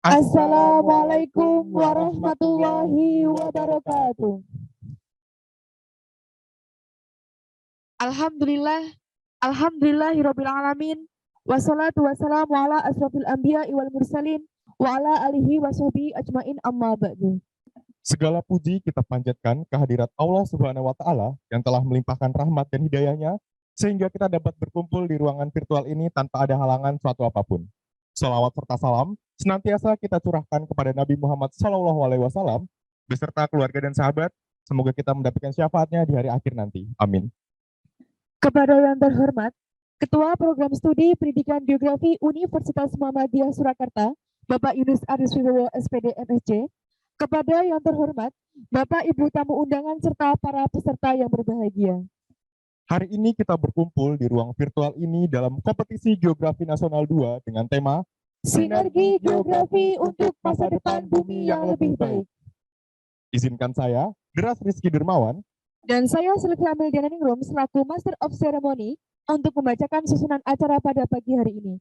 Assalamualaikum warahmatullahi wabarakatuh. Alhamdulillahirabbil alamin. Wassalatu wassalamu ala asrofil anbiya'i wal mursalin wa ala alihi washabihi ajmain amma ba'du. Segala puji kita panjatkan kehadirat Allah Subhanahu wa Ta'ala yang telah melimpahkan rahmat dan hidayahnya sehingga kita dapat berkumpul di ruangan virtual ini tanpa ada halangan suatu apapun. Salawat serta salam senantiasa kita curahkan kepada Nabi Muhammad SAW beserta keluarga dan sahabat. Semoga kita mendapatkan syafaatnya di hari akhir nanti. Amin. Kepada yang terhormat Ketua Program Studi Pendidikan Geografi Universitas Muhammadiyah Surakarta, Bapak Yunus Aris Wibowo SPD MSc. Kepada yang terhormat Bapak Ibu tamu undangan serta para peserta yang berbahagia. Hari ini kita berkumpul di ruang virtual ini dalam kompetisi Geografi Nasional 2 dengan tema Sinergi Geografi untuk Masa Depan Bumi yang Lebih Baik. Izinkan saya, Deras Rizky Dermawan, dan saya Sylvia Meldiana Ningrum selaku Master of Ceremony untuk membacakan susunan acara pada pagi hari ini.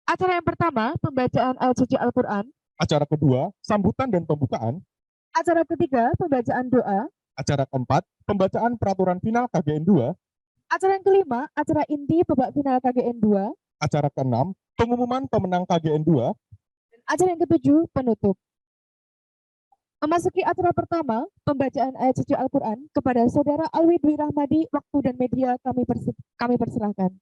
Acara yang pertama, pembacaan ayat suci Al-Quran. Acara kedua, sambutan dan pembukaan. Acara ketiga, pembacaan doa. Acara keempat, pembacaan peraturan final KGN 2. Acara yang kelima, acara inti babak final KGN 2. Acara keenam, pengumuman pemenang KGN 2. Acara yang ketujuh, penutup. Memasuki acara pertama, pembacaan ayat suci Al-Quran kepada Saudara Alwi Dwi Rahmadi, waktu dan media kami persilahkan.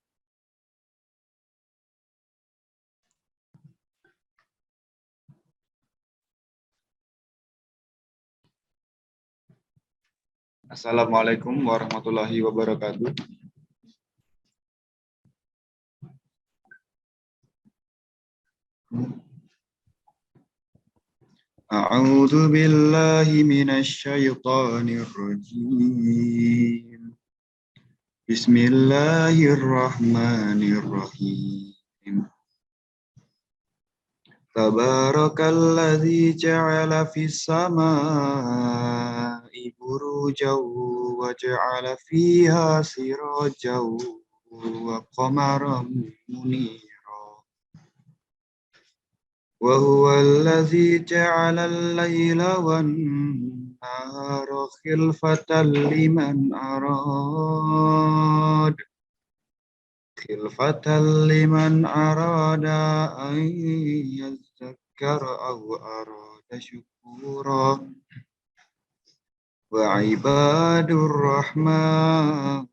Assalamualaikum warahmatullahi wabarakatuh. A'udzu billahi minasy syaithanir rajim. Bismillahirrahmanirrahim. Tabarakalladzi ja'ala fis samaa'i burujaw wa ja'ala fiha sirajaw wa qamaran munira. Wa huwal ladzi ja'ala al-laila wan nahara khilfatan liman arada an yazakkara aw arada syukura. Wa ibadur rahman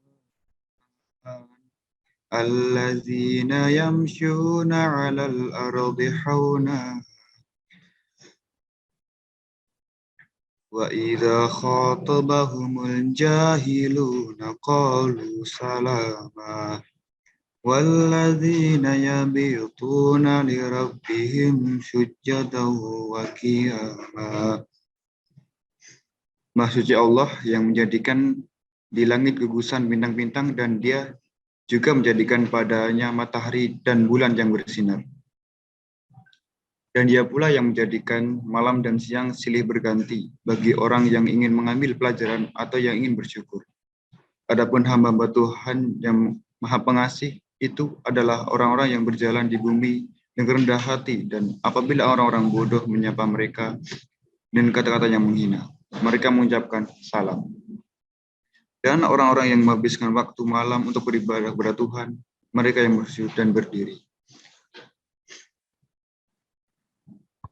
alladzina yamshuna 'alal ardi hauna wa idza khatabahumul jahiluna qalu salama. Walladzina yabituna lirabbihim sujjadan wa qiyama. Maha suci Allah yang menjadikan di langit gugusan bintang-bintang dan Dia juga menjadikan padanya matahari dan bulan yang bersinar. Dan Dia pula yang menjadikan malam dan siang silih berganti bagi orang yang ingin mengambil pelajaran atau yang ingin bersyukur. Adapun hamba-hamba Tuhan yang Maha Pengasih itu adalah orang-orang yang berjalan di bumi dengan rendah hati, dan apabila orang-orang bodoh menyapa mereka dengan kata-kata yang menghina, mereka mengucapkan salam. Dan orang-orang yang menghabiskan waktu malam untuk beribadah kepada Tuhan, mereka yang bersujud dan berdiri.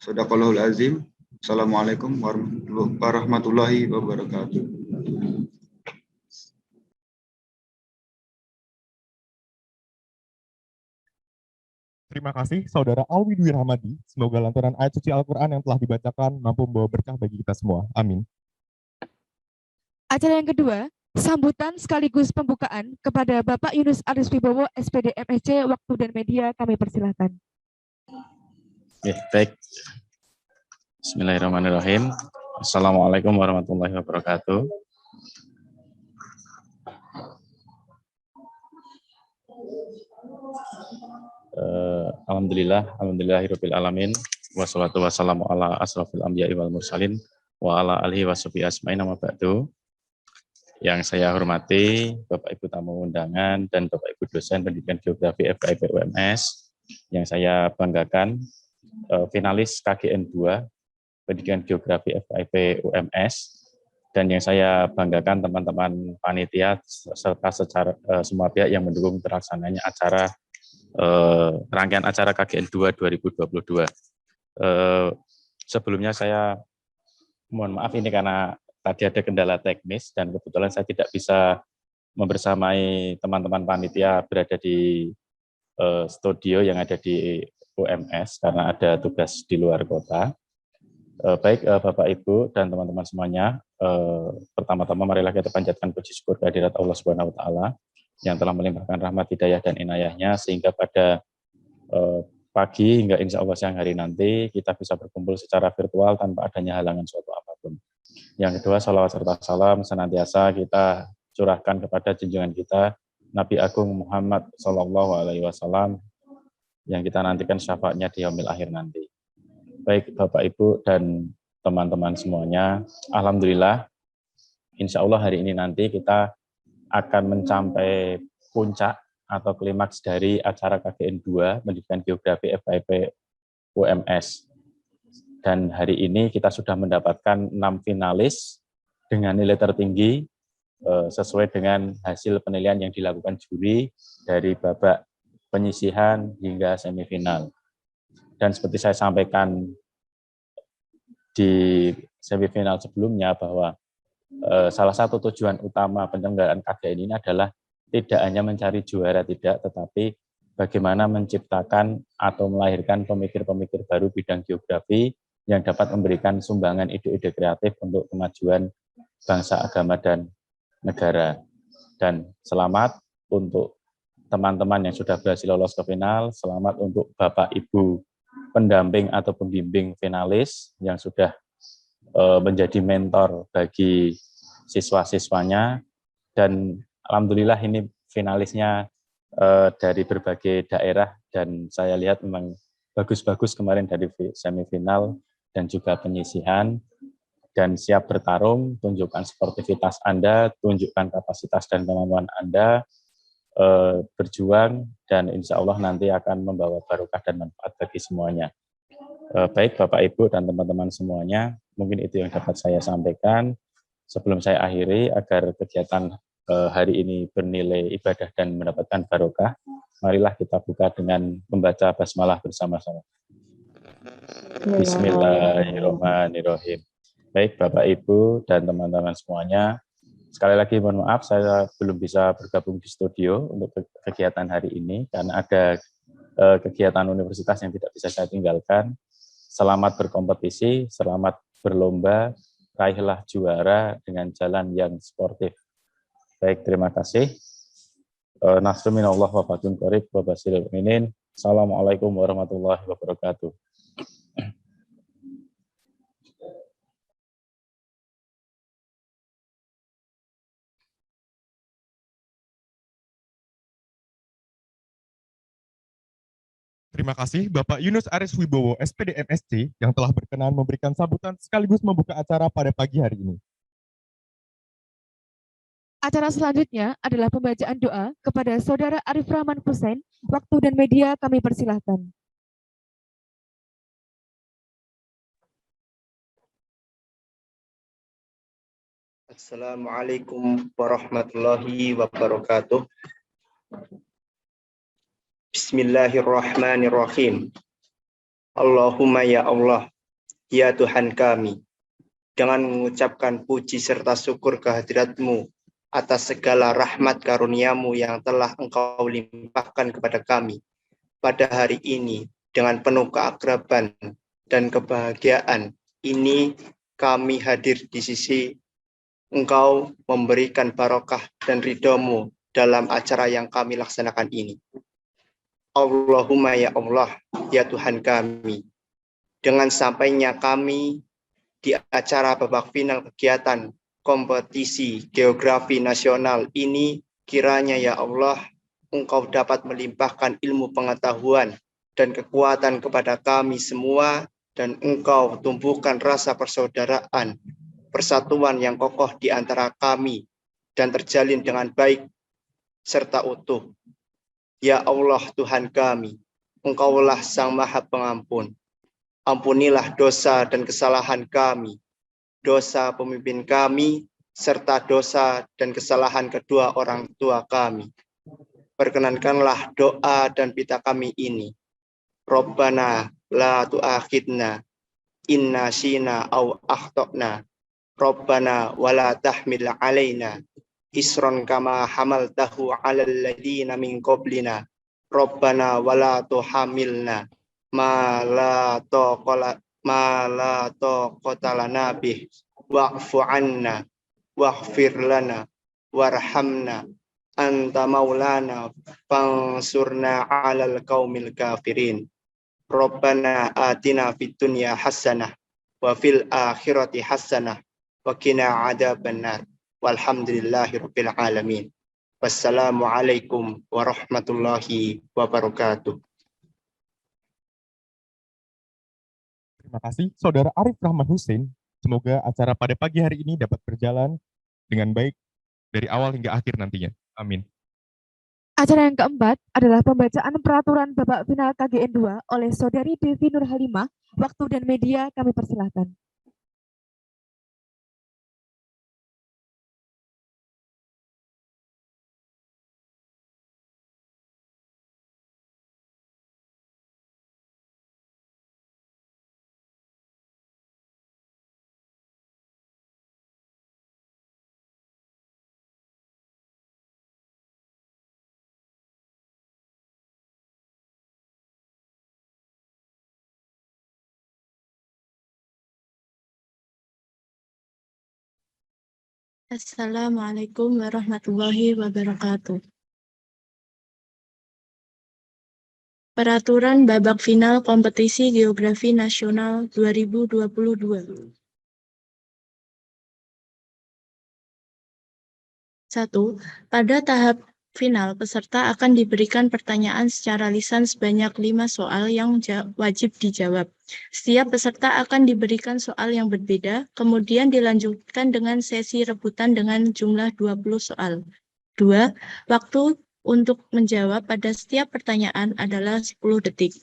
Shadaqallahul azim. Assalamualaikum warahmatullahi wabarakatuh. Terima kasih Saudara Alwi Dwi Rahmadi. Semoga lantunan ayat suci Al-Quran yang telah dibacakan mampu membawa berkah bagi kita semua. Amin. Acara yang kedua, sambutan sekaligus pembukaan kepada Bapak Yunus Aris Wibowo SPD MSc, waktu dan media kami persilahkan. Baik. Bismillahirrahmanirrahim. Assalamualaikum warahmatullahi wabarakatuh. Alhamdulillahirabbil alamin, wassalatu wassalamu ala asrofil anbiya'i wal mursalin wa ala alihi washabihi ajmain amma ba'du. Yang saya hormati Bapak Ibu tamu undangan dan Bapak Ibu dosen pendidikan geografi FKIP UMS, yang saya banggakan finalis KGN 2 Pendidikan Geografi FKIP UMS, dan yang saya banggakan teman-teman panitia serta semua pihak yang mendukung terlaksananya acara rangkaian acara KGN 2 2022. Sebelumnya saya mohon maaf ini karena tadi ada kendala teknis dan kebetulan saya tidak bisa membersamai teman-teman panitia berada di studio yang ada di UMS karena ada tugas di luar kota. Baik Bapak Ibu dan teman-teman semuanya, pertama-tama marilah kita panjatkan puji syukur kehadirat Allah Subhanahu wa taala yang telah melimpahkan rahmat, hidayah dan inayahnya sehingga pada pagi hingga insya Allah siang hari nanti kita bisa berkumpul secara virtual tanpa adanya halangan suatu apapun. Yang kedua, salawat serta salam senantiasa kita curahkan kepada junjungan kita Nabi Agung Muhammad SAW yang kita nantikan syafaatnya di yaumil akhir nanti. Baik Bapak Ibu dan teman-teman semuanya, alhamdulillah insya Allah hari ini nanti kita akan mencapai puncak atau klimaks dari acara KGN 2 Pendidikan Geografi FKIP UMS. Dan hari ini kita sudah mendapatkan 6 finalis dengan nilai tertinggi sesuai dengan hasil penilaian yang dilakukan juri dari babak penyisihan hingga semifinal. Dan seperti saya sampaikan di semifinal sebelumnya bahwa salah satu tujuan utama penyelenggaraan KGN ini adalah tidak hanya mencari juara tidak, tetapi bagaimana menciptakan atau melahirkan pemikir-pemikir baru bidang geografi yang dapat memberikan sumbangan ide-ide kreatif untuk kemajuan bangsa, agama, dan negara. Dan selamat untuk teman-teman yang sudah berhasil lolos ke final, selamat untuk Bapak Ibu pendamping atau pembimbing finalis yang sudah menjadi mentor bagi siswa-siswanya, dan alhamdulillah ini finalisnya dari berbagai daerah dan saya lihat memang bagus-bagus kemarin dari semifinal dan juga penyisihan, dan siap bertarung, tunjukkan sportivitas Anda, tunjukkan kapasitas dan kemampuan Anda, berjuang, dan insya Allah nanti akan membawa barokah dan manfaat bagi semuanya. Baik Bapak Ibu dan teman-teman semuanya, mungkin itu yang dapat saya sampaikan. Sebelum saya akhiri, agar kegiatan hari ini bernilai ibadah dan mendapatkan barokah, marilah kita buka dengan membaca basmalah bersama-sama. Bismillahirrahmanirrahim. Baik Bapak Ibu dan teman-teman semuanya, sekali lagi mohon maaf saya belum bisa bergabung di studio untuk kegiatan hari ini karena ada kegiatan universitas yang tidak bisa saya tinggalkan. Selamat berkompetisi, selamat berlomba, raihlah juara dengan jalan yang sportif. Baik, terima kasih. Nasrun minallah wa fathun qarib wa basyiril mu'minin. Assalamualaikum warahmatullahi wabarakatuh. Terima kasih Bapak Yunus Aris Wibowo, SPD MSc, yang telah berkenan memberikan sambutan sekaligus membuka acara pada pagi hari ini. Acara selanjutnya adalah pembacaan doa kepada Saudara Arif Rahman Hussein. Waktu dan media kami persilahkan. Assalamualaikum warahmatullahi wabarakatuh. Bismillahirrahmanirrahim. Allahumma ya Allah, ya Tuhan kami, dengan mengucapkan puji serta syukur kehadirat-Mu atas segala rahmat karunia-Mu yang telah Engkau limpahkan kepada kami pada hari ini, dengan penuh keakraban dan kebahagiaan ini kami hadir di sisi Engkau, memberikan barokah dan ridho-Mu dalam acara yang kami laksanakan ini. Allahumma ya Allah, ya Tuhan kami, dengan sampainya kami di acara babak final kegiatan kompetisi geografi nasional ini, kiranya ya Allah, Engkau dapat melimpahkan ilmu pengetahuan dan kekuatan kepada kami semua, dan Engkau tumbuhkan rasa persaudaraan, persatuan yang kokoh di antara kami, dan terjalin dengan baik serta utuh. Ya Allah Tuhan kami, Engkaulah Sang Maha Pengampun, Ampunilah dosa dan kesalahan kami, dosa pemimpin kami, serta dosa dan kesalahan kedua orang tua kami. Perkenankanlah doa dan pita kami ini. Rabbana la tu'akhidna inna syina au akhtokna. Rabbana wala tahmil alaina isron kama hamaltahu alal ladina min qablina. Rabbana wala tuhamilna ma la taqata lana bih wa'fu anna waghfir lana warhamna anta maulana fansurna 'alal qaumil kafirin. Rabbana atina fid dunya hasanah wa fil akhirati hasanah wa qina adzabannar. Walhamdulillahirabbil alamin. Wassalamualaikum warahmatullahi wabarakatuh. Terima kasih, Saudara Arif Rahman Hussein. Semoga acara pada pagi hari ini dapat berjalan dengan baik dari awal hingga akhir nantinya. Amin. Acara yang keempat adalah pembacaan peraturan babak final KGN 2 oleh Saudari Devi Nur Halimah. Waktu dan media kami persilahkan. Assalamualaikum warahmatullahi wabarakatuh. Peraturan babak final kompetisi Geografi Nasional 2022. 1. Pada tahap final, peserta akan diberikan pertanyaan secara lisan sebanyak 5 soal yang wajib dijawab. Setiap peserta akan diberikan soal yang berbeda, kemudian dilanjutkan dengan sesi rebutan dengan jumlah 20 soal. 2. Waktu untuk menjawab pada setiap pertanyaan adalah 10 detik.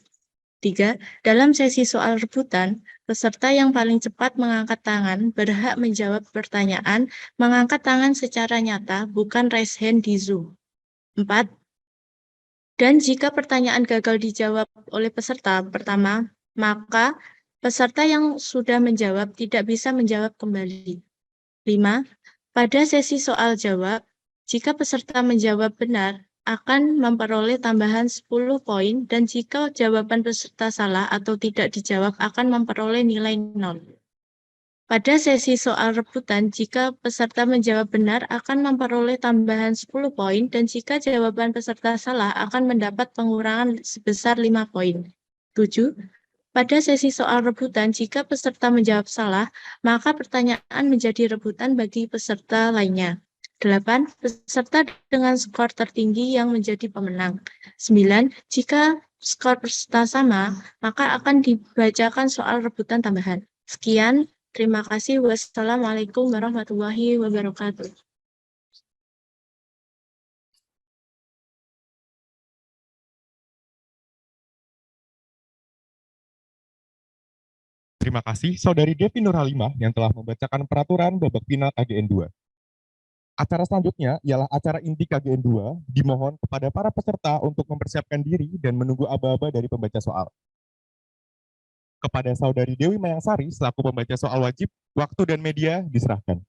3. Dalam sesi soal rebutan, peserta yang paling cepat mengangkat tangan berhak menjawab pertanyaan, mengangkat tangan secara nyata, bukan raise hand di Zoom. 4. Dan jika pertanyaan gagal dijawab oleh peserta pertama, maka peserta yang sudah menjawab tidak bisa menjawab kembali. 5. Pada sesi soal jawab, jika peserta menjawab benar, akan memperoleh tambahan 10 poin, dan jika jawaban peserta salah atau tidak dijawab akan memperoleh nilai 0. Pada sesi soal rebutan, jika peserta menjawab benar akan memperoleh tambahan 10 poin, dan jika jawaban peserta salah akan mendapat pengurangan sebesar 5 poin. 7. Pada sesi soal rebutan, jika peserta menjawab salah, maka pertanyaan menjadi rebutan bagi peserta lainnya. 8. Peserta dengan skor tertinggi yang menjadi pemenang. 9. Jika skor peserta sama, maka akan dibacakan soal rebutan tambahan. Sekian, terima kasih. Wassalamualaikum warahmatullahi wabarakatuh. Terima kasih Saudari Devi Nur Halimah yang telah membacakan peraturan babak final KGN 2. Acara selanjutnya ialah acara inti KGN 2, dimohon kepada para peserta untuk mempersiapkan diri dan menunggu aba-aba dari pembaca soal. Kepada Saudari Dewi Mayangsari selaku pembaca soal wajib, waktu dan media diserahkan.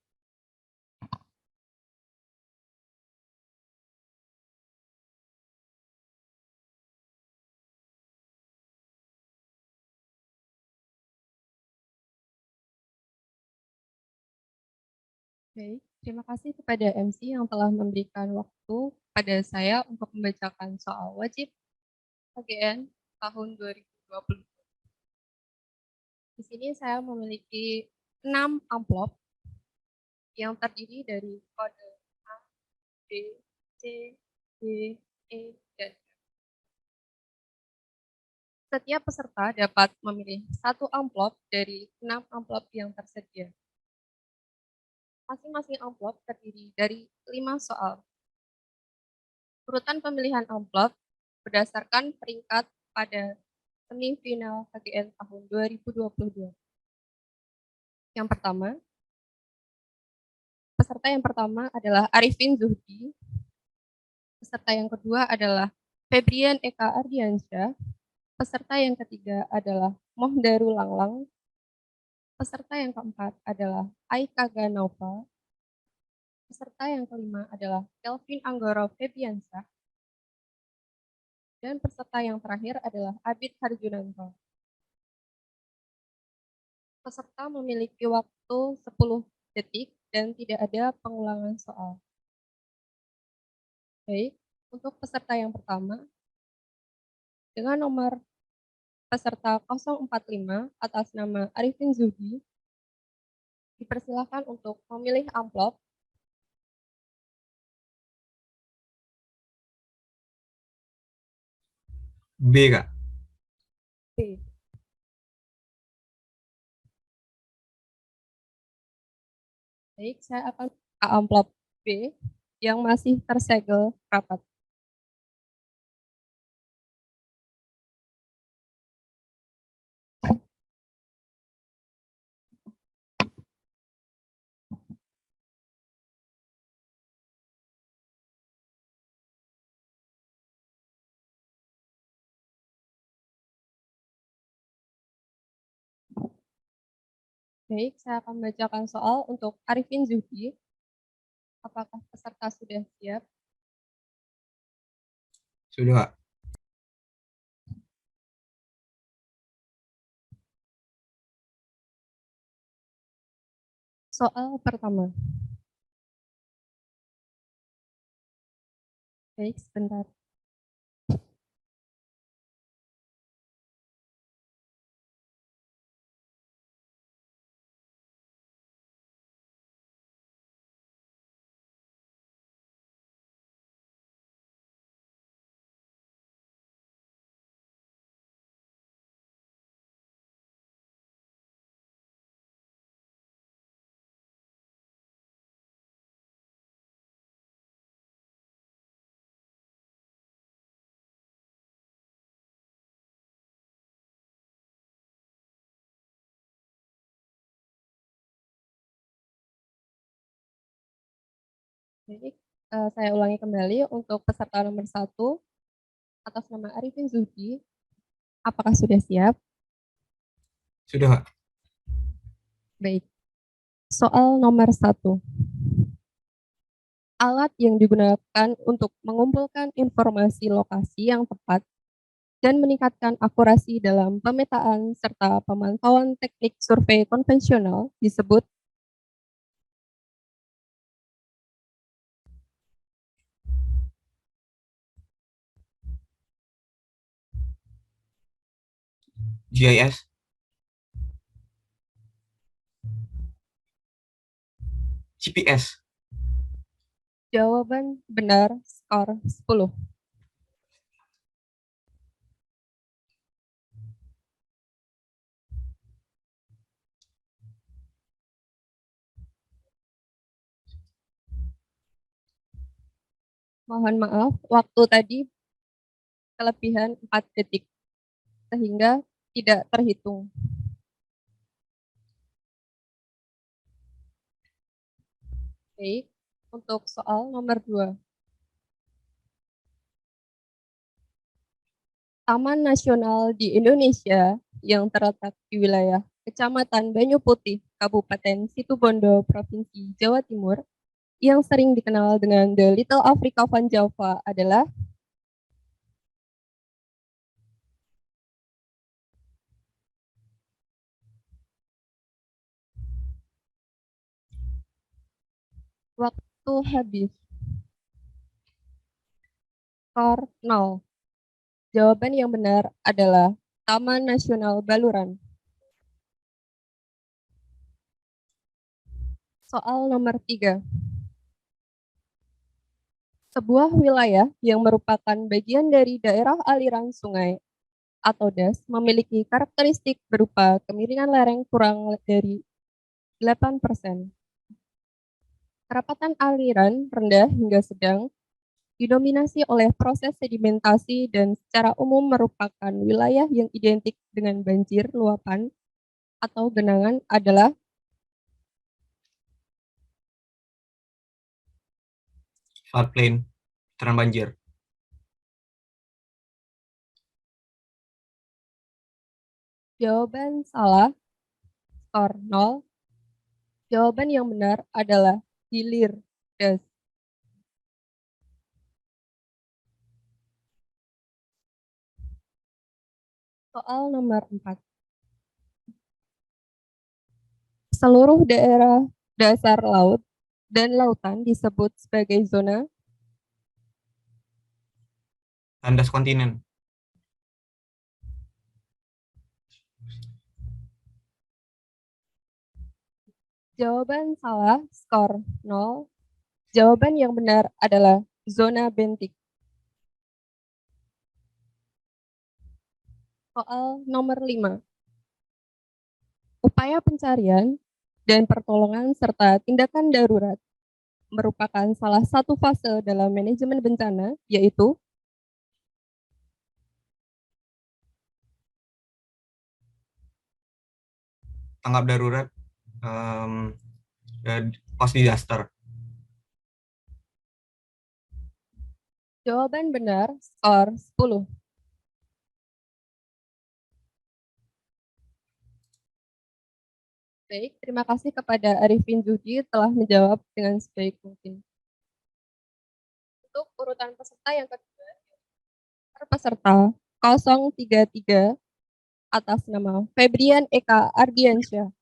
Baik, terima kasih kepada MC yang telah memberikan waktu pada saya untuk membacakan soal wajib KGN tahun 2020. Di sini saya memiliki 6 amplop yang terdiri dari kode A, B, C, D, E, dan F. Setiap peserta dapat memilih 1 amplop dari 6 amplop yang tersedia. Masing-masing amplop terdiri dari 5 soal. Urutan pemilihan amplop berdasarkan peringkat pada semifinal KGN tahun 2022. Yang pertama, peserta yang pertama adalah Arifin Zuhdi. Peserta yang kedua adalah Febrian Eka Ardiansyah. Peserta yang ketiga adalah Mohdarul Langlang. Peserta yang keempat adalah Aika Ganova. Peserta yang kelima adalah Kelvin Anggoro Febiansyah. Dan peserta yang terakhir adalah Abid Harjunanto. Peserta memiliki waktu 10 detik dan tidak ada pengulangan soal. Baik, untuk peserta yang pertama, dengan nomor peserta 045 atas nama Arifin Zuhdi, dipersilakan untuk memilih amplop. B, Kak. B. Baik, saya akan buka amplop B yang masih tersegel rapat. Baik, saya akan membacakan soal untuk Arifin Zuhdi. Apakah peserta sudah siap? Sudah, Kak. Soal pertama. Baik, sebentar. Baik, saya ulangi kembali untuk peserta nomor 1 atas nama Arifin Zuhdi. Apakah sudah siap? Sudah, Kak. Baik. Soal nomor 1. Alat yang digunakan untuk mengumpulkan informasi lokasi yang tepat dan meningkatkan akurasi dalam pemetaan serta pemantauan teknik survei konvensional disebut GIS. GPS. jawaban benar, skor 10. Mohon maaf, waktu tadi kelebihan 4 detik, sehingga tidak terhitung. Baik, untuk soal nomor 2. Taman nasional di Indonesia yang terletak di wilayah Kecamatan Banyu Putih, Kabupaten Situbondo, Provinsi Jawa Timur, yang sering dikenal dengan The Little Africa van Java adalah waktu habis. Skor 0. Jawaban yang benar adalah Taman Nasional Baluran. Soal nomor 3. Sebuah wilayah yang merupakan bagian dari daerah aliran sungai atau DAS memiliki karakteristik berupa kemiringan lereng kurang dari 8%. Kerapatan aliran rendah hingga sedang, didominasi oleh proses sedimentasi dan secara umum merupakan wilayah yang identik dengan banjir, luapan, atau genangan adalah Floodplain, dataran banjir. jawaban salah, skor 0. Jawaban yang benar adalah hilir das. Soal nomor 4. Seluruh daerah dasar laut dan lautan disebut sebagai zona Landas kontinen. jawaban salah, skor 0. Jawaban yang benar adalah zona bentik. Soal nomor 5. Upaya pencarian dan pertolongan serta tindakan darurat merupakan salah satu fase dalam manajemen bencana, yaitu Tanggap darurat, post disaster. jawaban benar, skor 10. Baik, terima kasih kepada Arifin Zuhdi telah menjawab dengan sebaik mungkin. Untuk urutan peserta yang kedua, peserta 033 atas nama Febrian Eka Ardiansyah.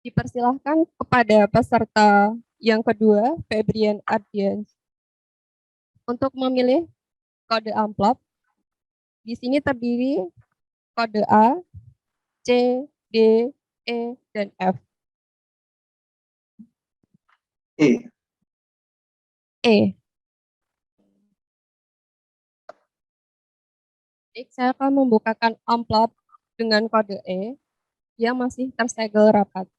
Dipersilahkan kepada peserta yang kedua, Febrian Ardiansyah, untuk memilih kode amplop. Di sini terdiri kode A, C, D, E, dan F. E. E. Baik, saya akan membukakan amplop dengan kode E yang masih tersegel rapat.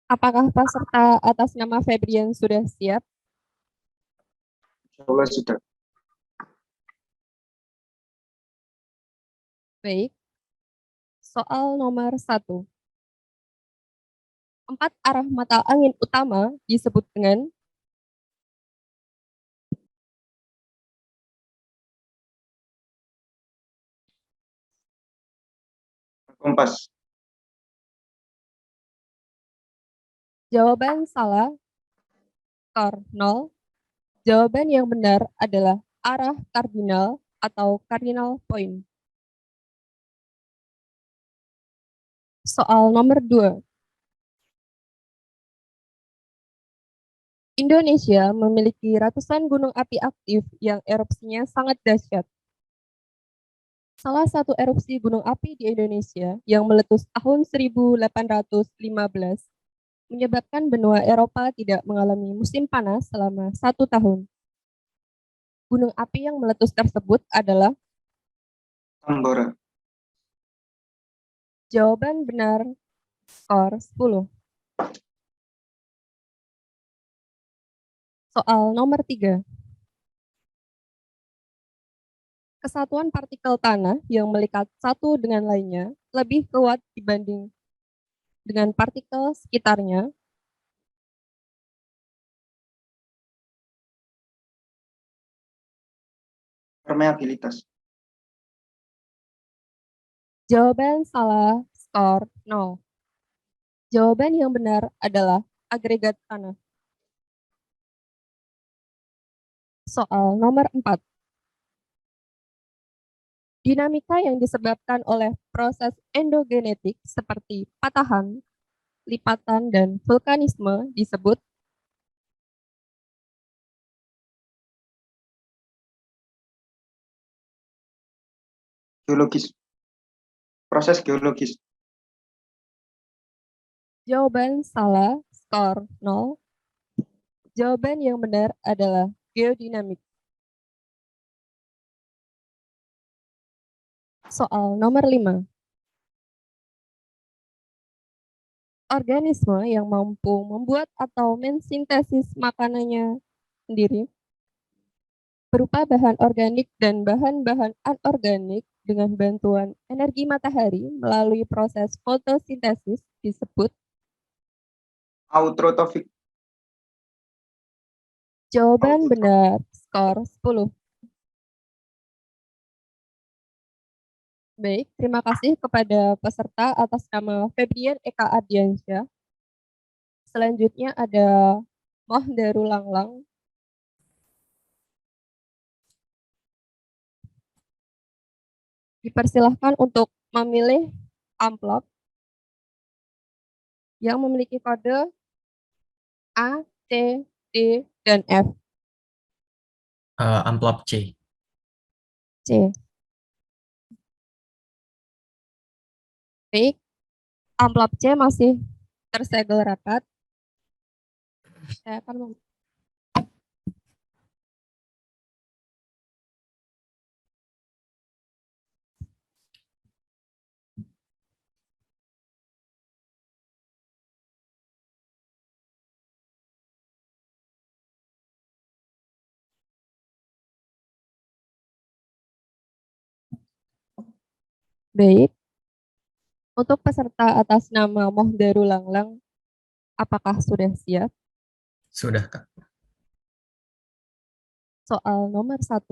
Apakah peserta atas nama Febrian sudah siap? Insyaallah sudah. Baik. Soal nomor 1. 4 arah mata angin utama disebut dengan Kompas. jawaban salah, skor 0. Jawaban yang benar adalah arah kardinal atau cardinal point. Soal nomor 2. Indonesia memiliki ratusan gunung api aktif yang erupsinya sangat dahsyat. Salah satu erupsi gunung api di Indonesia yang meletus tahun 1815 menyebabkan benua Eropa tidak mengalami musim panas selama 1 tahun. Gunung api yang meletus tersebut adalah Tambora. jawaban benar, skor 10. Soal nomor 3. Kesatuan partikel tanah yang melikat satu dengan lainnya lebih kuat dibanding dengan partikel sekitarnya. Permeabilitas. Jawaban salah, skor 0. Jawaban yang benar adalah agregat tanah. Soal nomor 4. Dinamika yang disebabkan oleh proses endogenetik seperti patahan, lipatan, dan vulkanisme disebut Geologis. Proses geologis. Jawaban salah, skor 0. Jawaban yang benar adalah geodinamik. Soal nomor 5. Organisme yang mampu membuat atau mensintesis makanannya sendiri berupa bahan organik dan bahan-bahan anorganik dengan bantuan energi matahari melalui proses fotosintesis disebut. Autotrofik. Jawaban benar, skor 10. Baik, terima kasih kepada peserta atas nama Febrian Eka Ardiansyah. Selanjutnya ada Mohdarul Langlang. Dipersilahkan untuk memilih amplop yang memiliki kode A, C, D, dan F. Amplop C. C. Baik, amplop C masih tersegel rapat. Saya akan Baik. Untuk peserta atas nama Mohdarul Langlang, apakah sudah siap? Sudah, Kak. Soal nomor 1.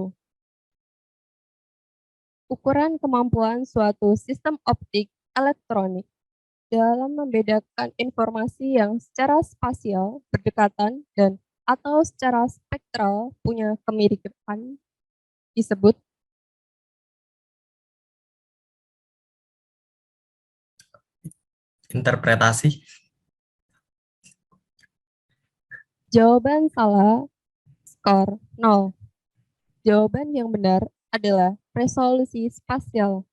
Ukuran kemampuan suatu sistem optik elektronik dalam membedakan informasi yang secara spasial berdekatan dan atau secara spektral punya kemiripan disebut. Interpretasi. Jawaban salah, skor 0. Jawaban yang benar adalah resolusi spasial.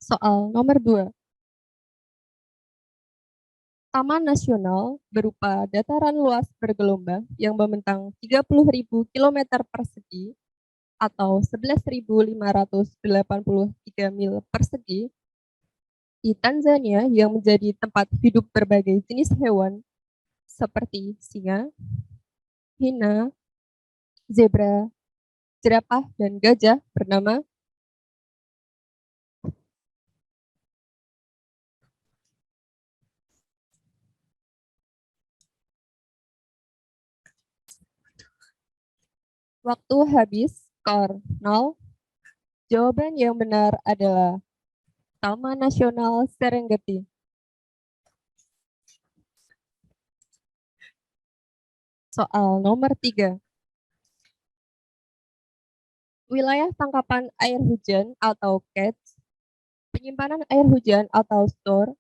Soal nomor 2. Taman nasional berupa dataran luas bergelombang yang membentang 30.000 km persegi atau 11.583 mil persegi di Tanzania yang menjadi tempat hidup berbagai jenis hewan seperti singa, hina, zebra, jerapah, dan gajah bernama. Waktu habis, skor 0. Jawaban yang benar adalah Taman Nasional Serengeti. Soal nomor 3. Wilayah tangkapan air hujan atau catch, penyimpanan air hujan atau store,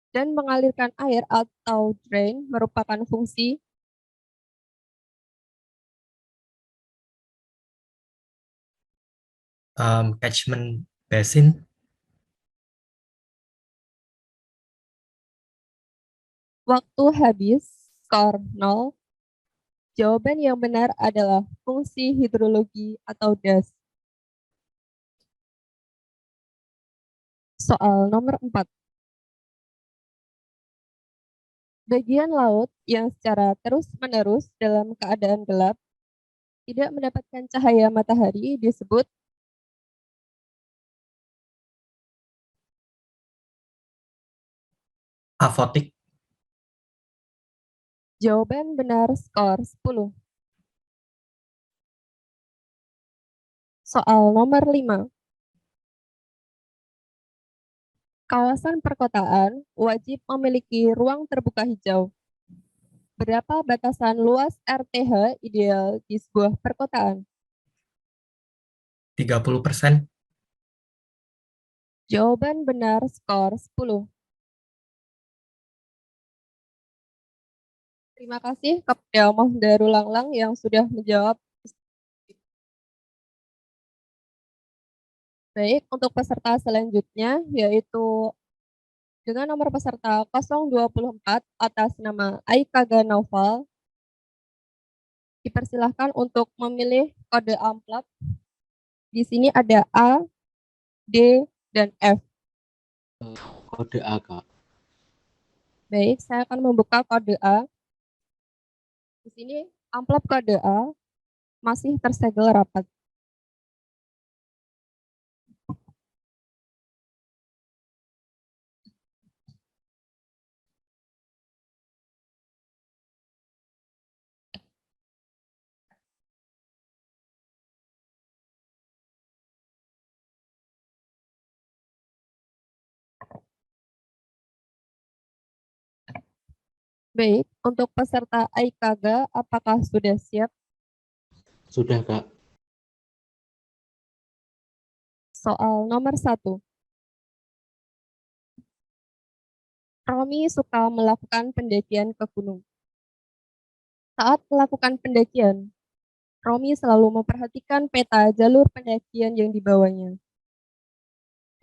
dan mengalirkan air atau drain merupakan fungsi Catchment basin. Waktu habis, skor 0. Jawaban yang benar adalah fungsi hidrologi atau DAS. Soal nomor 4. Bagian laut yang secara terus-menerus dalam keadaan gelap tidak mendapatkan cahaya matahari disebut. Afotik. Jawaban benar, skor 10. Soal nomor 5. Kawasan perkotaan wajib memiliki ruang terbuka hijau. Berapa batasan luas RTH ideal di sebuah perkotaan? 30%. Jawaban benar, skor 10. Terima kasih kepada Mohdarul Langlang yang sudah menjawab Baik, untuk peserta selanjutnya yaitu dengan nomor peserta 024 atas nama Aikaga Naufal, dipersilahkan untuk memilih kode amplop. Di sini ada A, D, dan F. Kode A, Kak. Baik, saya akan membuka kode A. Di sini amplop kode A masih tersegel rapat. Baik, untuk peserta Aikaga, apakah sudah siap? Sudah, Kak. Soal nomor 1. Romi suka melakukan pendakian ke gunung. Saat melakukan pendakian, Romi selalu memperhatikan peta jalur pendakian yang dibawanya.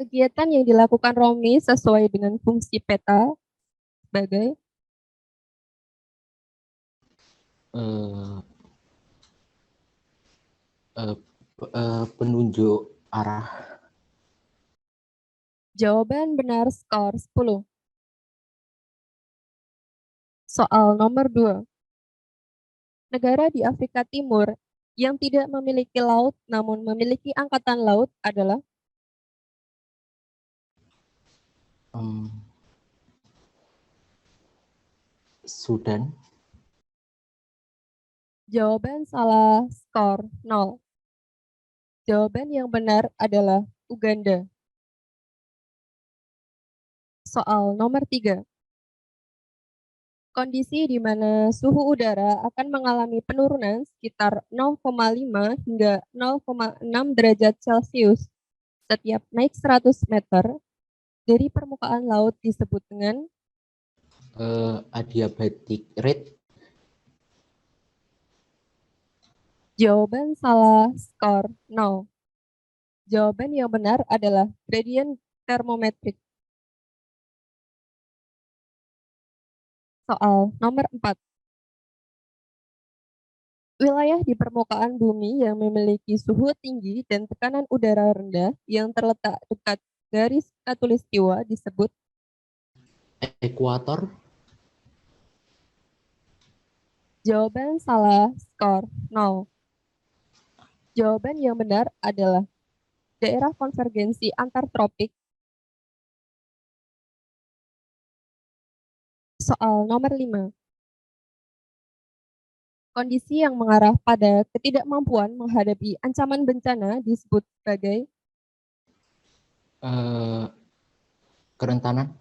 Kegiatan yang dilakukan Romi sesuai dengan fungsi peta sebagai Eh, penunjuk arah. jawaban benar skor 10. Soal nomor 2. Negara di Afrika Timur yang tidak memiliki laut namun memiliki angkatan laut adalah Sudan. jawaban salah skor 0. Jawaban yang benar adalah Uganda. Soal nomor 3. Kondisi di mana suhu udara akan mengalami penurunan sekitar 0,5 hingga 0,6 derajat Celcius setiap naik 100 meter dari permukaan laut disebut dengan Adiabatic rate. jawaban salah skor 0. Jawaban yang benar adalah gradient thermometric. Soal nomor 4. Wilayah di permukaan bumi yang memiliki suhu tinggi dan tekanan udara rendah yang terletak dekat garis khatulistiwa disebut Ekuator. jawaban salah skor 0. Jawaban yang benar adalah daerah konvergensi antar tropik. Soal nomor 5. Kondisi yang mengarah pada ketidakmampuan menghadapi ancaman bencana disebut sebagai Kerentanan.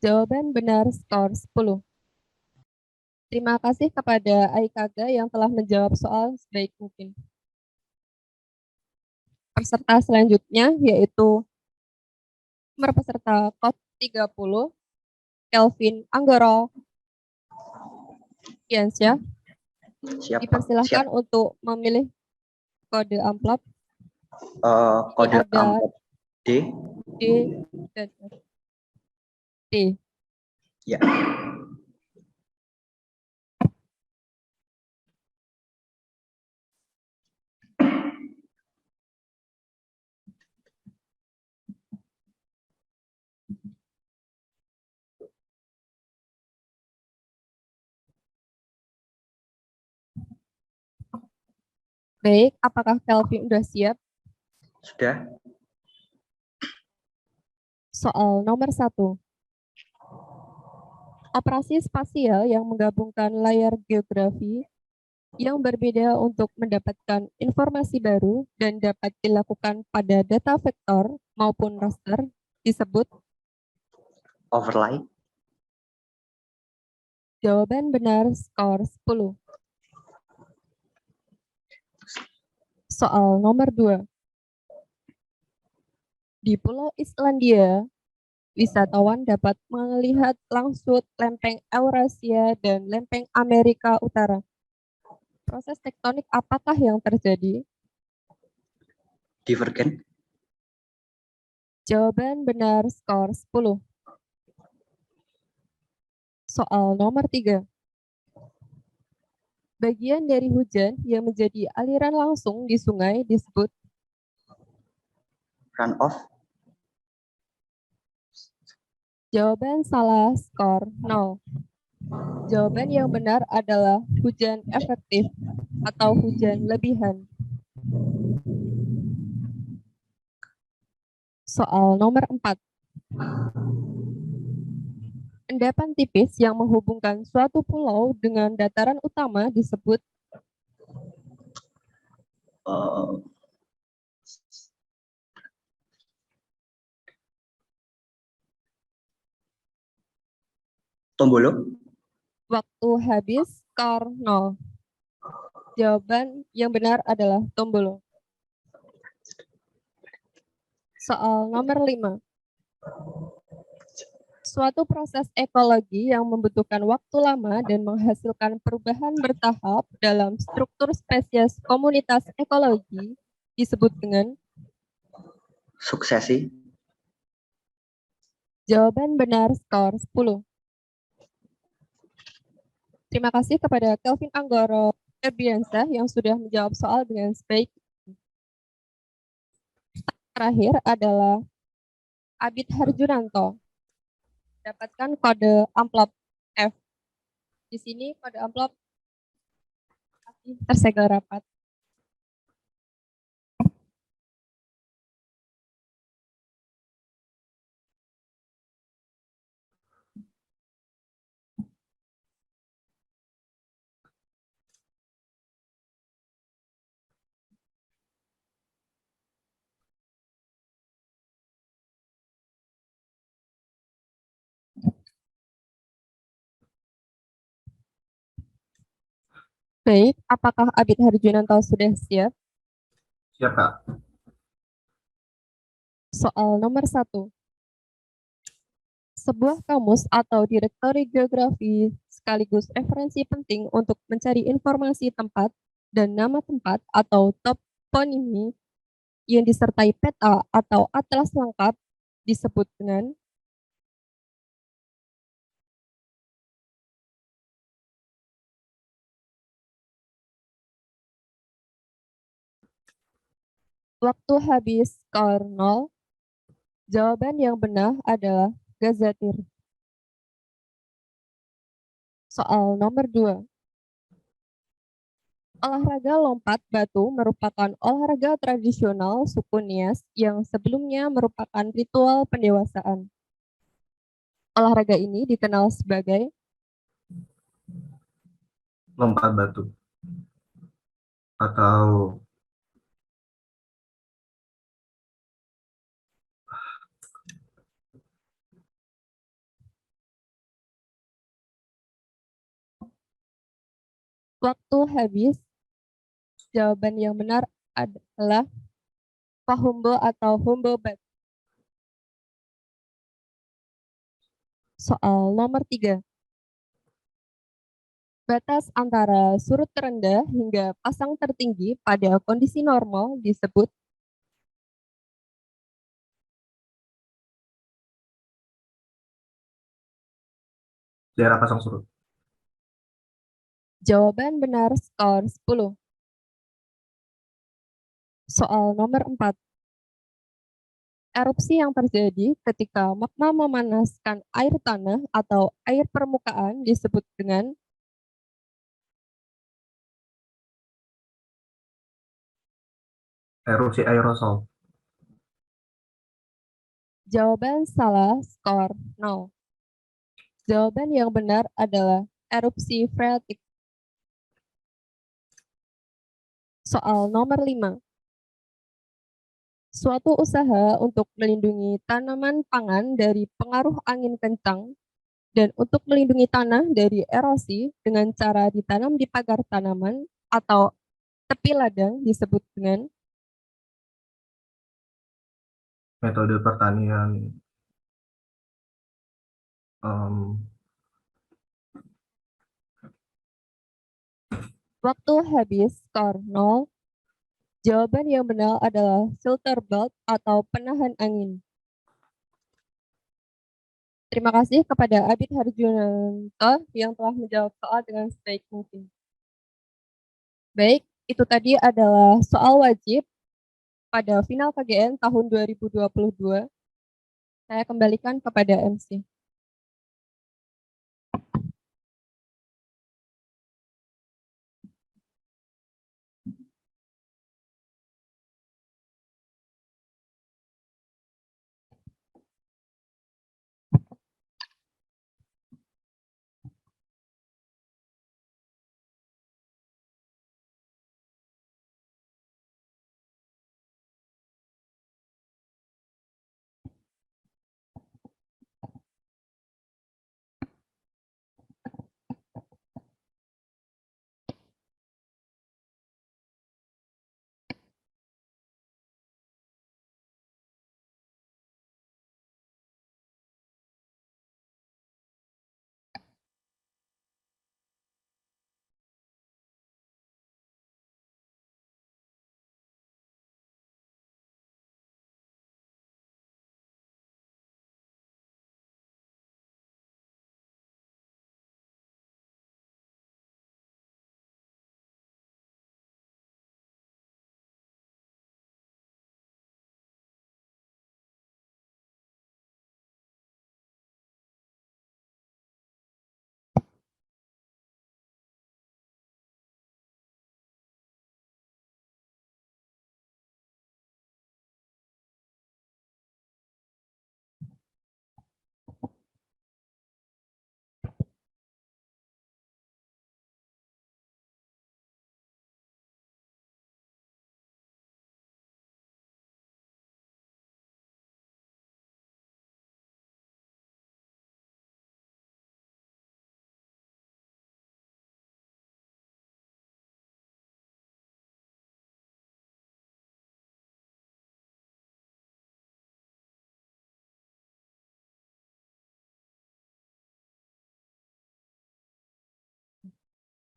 jawaban benar skor 10. Terima kasih kepada Aikaga yang telah menjawab soal sebaik mungkin. Peserta selanjutnya yaitu nomor peserta KOT 30, Kelvin Anggoro Yansyah. Siap, Pak. Dipersilahkan Siap. untuk memilih kode amplop. Kode ada amplop D. D dan F. D. Ya. Baik, apakah Kelvin sudah siap? Sudah. Soal nomor 1. Operasi spasial yang menggabungkan layar geografi yang berbeda untuk mendapatkan informasi baru dan dapat dilakukan pada data vektor maupun raster disebut Overlay. jawaban benar skor 10. Soal nomor 2. Di Pulau Islandia, wisatawan dapat melihat langsung lempeng Eurasia dan lempeng Amerika Utara. Proses tektonik apakah yang terjadi? Divergen. Jawaban benar, skor 10. Soal nomor 3. Bagian dari hujan yang menjadi aliran langsung di sungai disebut Runoff. jawaban salah, skor 0. Jawaban yang benar adalah hujan efektif atau hujan lebihan. Soal nomor 4. Endapan tipis yang menghubungkan suatu pulau dengan dataran utama disebut Tombolo. waktu habis, skor 0. Jawaban yang benar adalah Tombolo. Soal nomor 5. Suatu proses ekologi yang membutuhkan waktu lama dan menghasilkan perubahan bertahap dalam struktur spesies komunitas ekologi disebut dengan Suksesi. jawaban benar, skor 10. Terima kasih kepada Kelvin Anggoro Erbiansyah yang sudah menjawab soal dengan baik. Terakhir adalah Abid Harjunanto. Dapatkan kode amplop F. Di sini kode amplop tersegel rapat. Baik, apakah Abid Harjunanto sudah siap? Siap, Kak. Soal nomor 1. Sebuah kamus atau direktori geografi sekaligus referensi penting untuk mencari informasi tempat dan nama tempat atau toponimi yang disertai peta atau atlas lengkap disebut dengan waktu habis, skor 0. Jawaban yang benar adalah gazettir. Soal nomor 2. Olahraga lompat batu merupakan olahraga tradisional suku Nias yang sebelumnya merupakan ritual pendewasaan. Olahraga ini dikenal sebagai Lompat batu. Atau waktu habis. Jawaban yang benar adalah Pahumbo atau Humbo Bat. Soal nomor 3. Batas antara surut terendah hingga pasang tertinggi pada kondisi normal disebut daerah pasang surut. jawaban benar, skor 10. Soal nomor 4. Erupsi yang terjadi ketika magma memanaskan air tanah atau air permukaan disebut dengan Erupsi aerosol. jawaban salah, skor 0. Jawaban yang benar adalah erupsi freatik. Soal nomor 5. Suatu usaha untuk melindungi tanaman pangan dari pengaruh angin kencang dan untuk melindungi tanah dari erosi dengan cara ditanam di pagar tanaman atau tepi ladang disebut dengan Metode pertanian waktu habis, skor 0. Jawaban yang benar adalah filter belt atau penahan angin. Terima kasih kepada Abid Harjunanto yang telah menjawab soal dengan sebaik mungkin. Baik, itu tadi adalah soal wajib pada final KGN tahun 2022. Saya kembalikan kepada MC.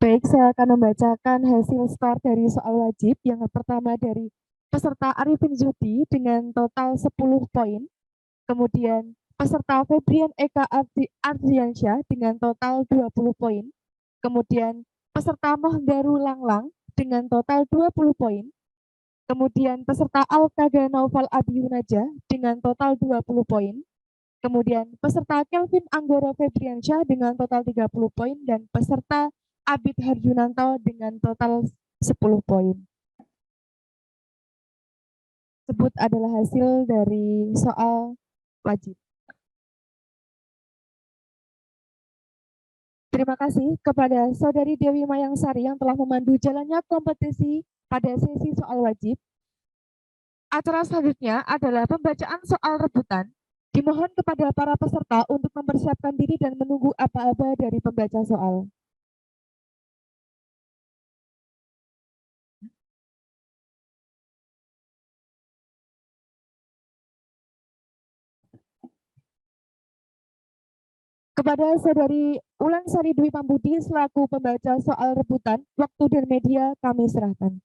Baik, saya akan membacakan hasil skor dari soal wajib. Yang pertama dari peserta Arifin Zudi dengan total 10 poin. Kemudian peserta Febrian Eka Ardiansyah dengan total 20 poin. Kemudian peserta Mohdaru Langlang dengan total 20 poin. Kemudian peserta Al-Qaga Naufal Abi Yunaja dengan total 20 poin. Kemudian peserta Kelvin Anggoro Febriansyah dengan total 30 poin dan peserta Abid Harjunanto dengan total 10 poin. Tersebut adalah hasil dari soal wajib. Terima kasih kepada Saudari Dewi Mayangsari yang telah memandu jalannya kompetisi pada sesi soal wajib. Acara selanjutnya adalah pembacaan soal rebutan. Dimohon kepada para peserta untuk mempersiapkan diri dan menunggu aba-aba dari pembaca soal. Kepada Saudari Ulansari Dwi Pambudi selaku pembaca soal rebutan, waktu dan media kami serahkan.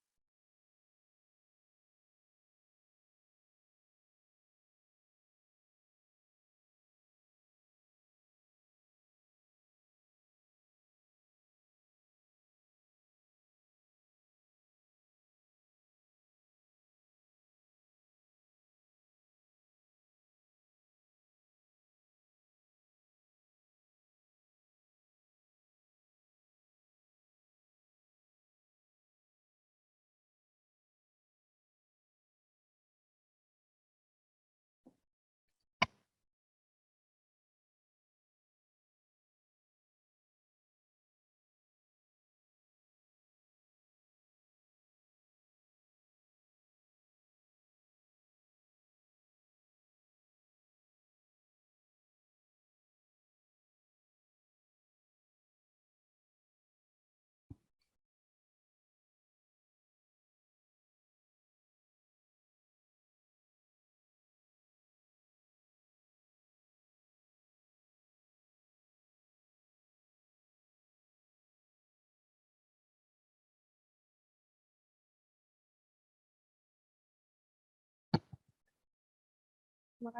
Terima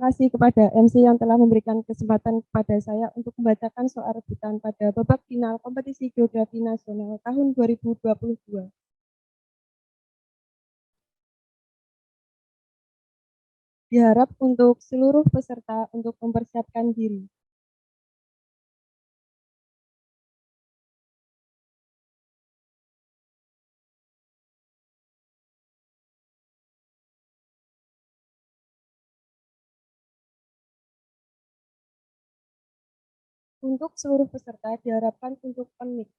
kasih kepada MC yang telah memberikan kesempatan kepada saya untuk membacakan soal rebutan pada babak final kompetisi geografi nasional tahun 2022. Diharap untuk seluruh peserta untuk mempersiapkan diri. Untuk seluruh peserta diharapkan untuk on-mic.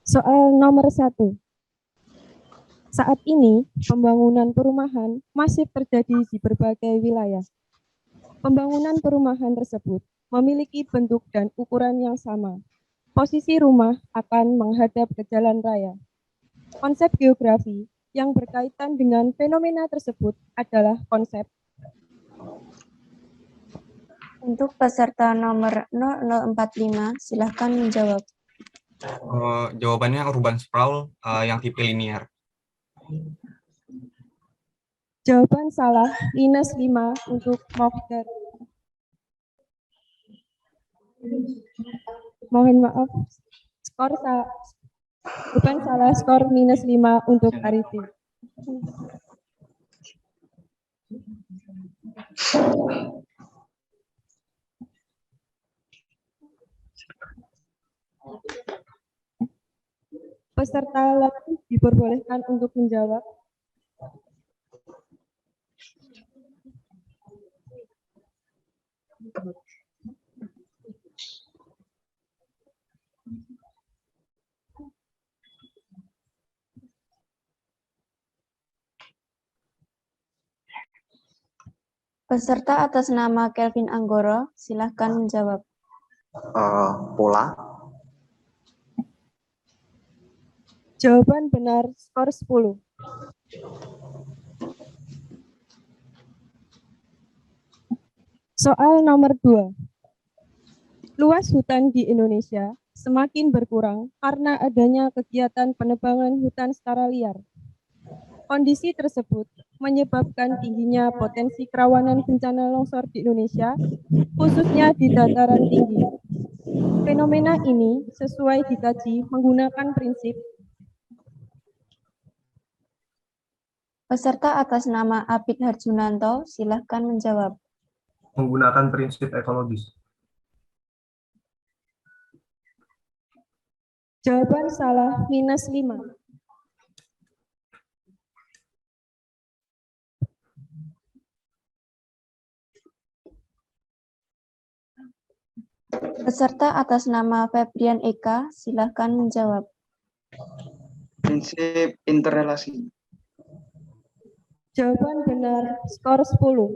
Soal nomor 1. Saat ini, pembangunan perumahan masih terjadi di berbagai wilayah. Pembangunan perumahan tersebut memiliki bentuk dan ukuran yang sama. Posisi rumah akan menghadap ke jalan raya. Konsep geografi yang berkaitan dengan fenomena tersebut adalah konsep. Untuk peserta nomor 0045, silahkan menjawab. Jawabannya urban sprawl yang tipe linear. Jawaban salah, -5 untuk Mokder. Mohon maaf, jawaban salah, skor -5 untuk Arifin. Peserta lain diperbolehkan untuk menjawab. Peserta atas nama Kelvin Anggoro, silahkan menjawab. Pola. Jawaban benar, skor 10. Soal nomor 2. Luas hutan di Indonesia semakin berkurang karena adanya kegiatan penebangan hutan secara liar. Kondisi tersebut menyebabkan tingginya potensi kerawanan bencana longsor di Indonesia, khususnya di dataran tinggi. Fenomena ini sesuai dikaji menggunakan prinsip. Peserta atas nama Abid Harjunanto, silahkan menjawab. Menggunakan prinsip ekologis. Jawaban salah, -5. Peserta atas nama Febrian Eka, silahkan menjawab. Prinsip interrelasi. Jawaban benar, skor 10.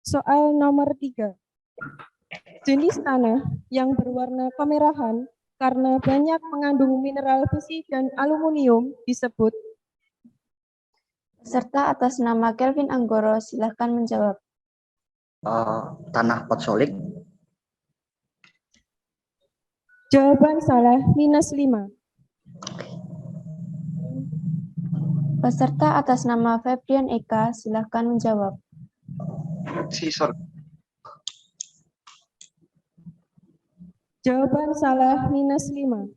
Soal nomor 3. Jenis tanah yang berwarna kemerahan karena banyak mengandung mineral besi dan aluminium disebut. Peserta atas nama Kelvin Anggoro, silahkan menjawab. Tanah potsolik. Jawaban salah, -5. Peserta atas nama Febrian Eka, silahkan menjawab. Sisor. Jawaban salah, -5.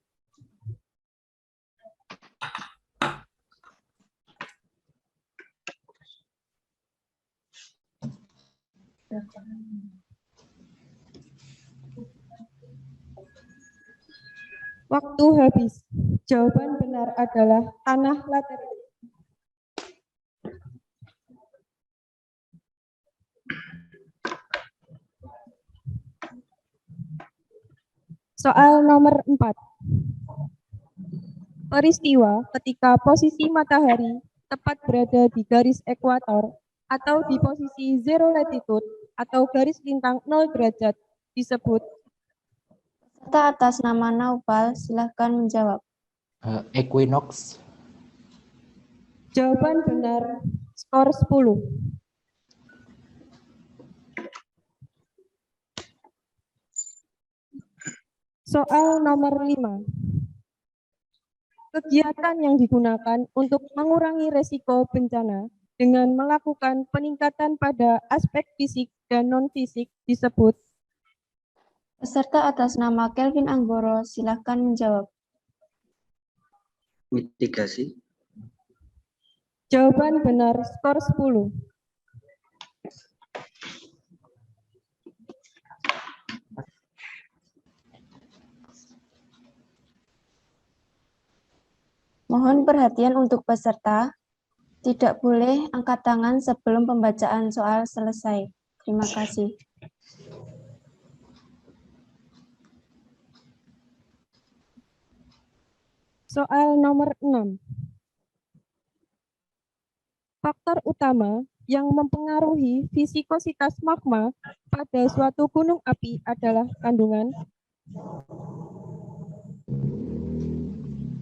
Waktu habis. Jawaban benar adalah tanah laterit. Soal nomor 4. Peristiwa ketika posisi matahari tepat berada di garis ekuator atau di posisi zero latitude atau garis lintang 0 derajat disebut. Peserta atas nama Naupal, silahkan menjawab. Equinox. Jawaban benar, skor 10. Soal nomor 5. Kegiatan yang digunakan untuk mengurangi resiko bencana dengan melakukan peningkatan pada aspek fisik dan non-fisik disebut. Peserta atas nama Kelvin Anggoro, silakan menjawab. Mitigasi. Jawaban benar, skor 10. Mohon perhatian untuk peserta. Tidak boleh angkat tangan sebelum pembacaan soal selesai. Terima kasih. Soal nomor 6. Faktor utama yang mempengaruhi viskositas magma pada suatu gunung api adalah kandungan.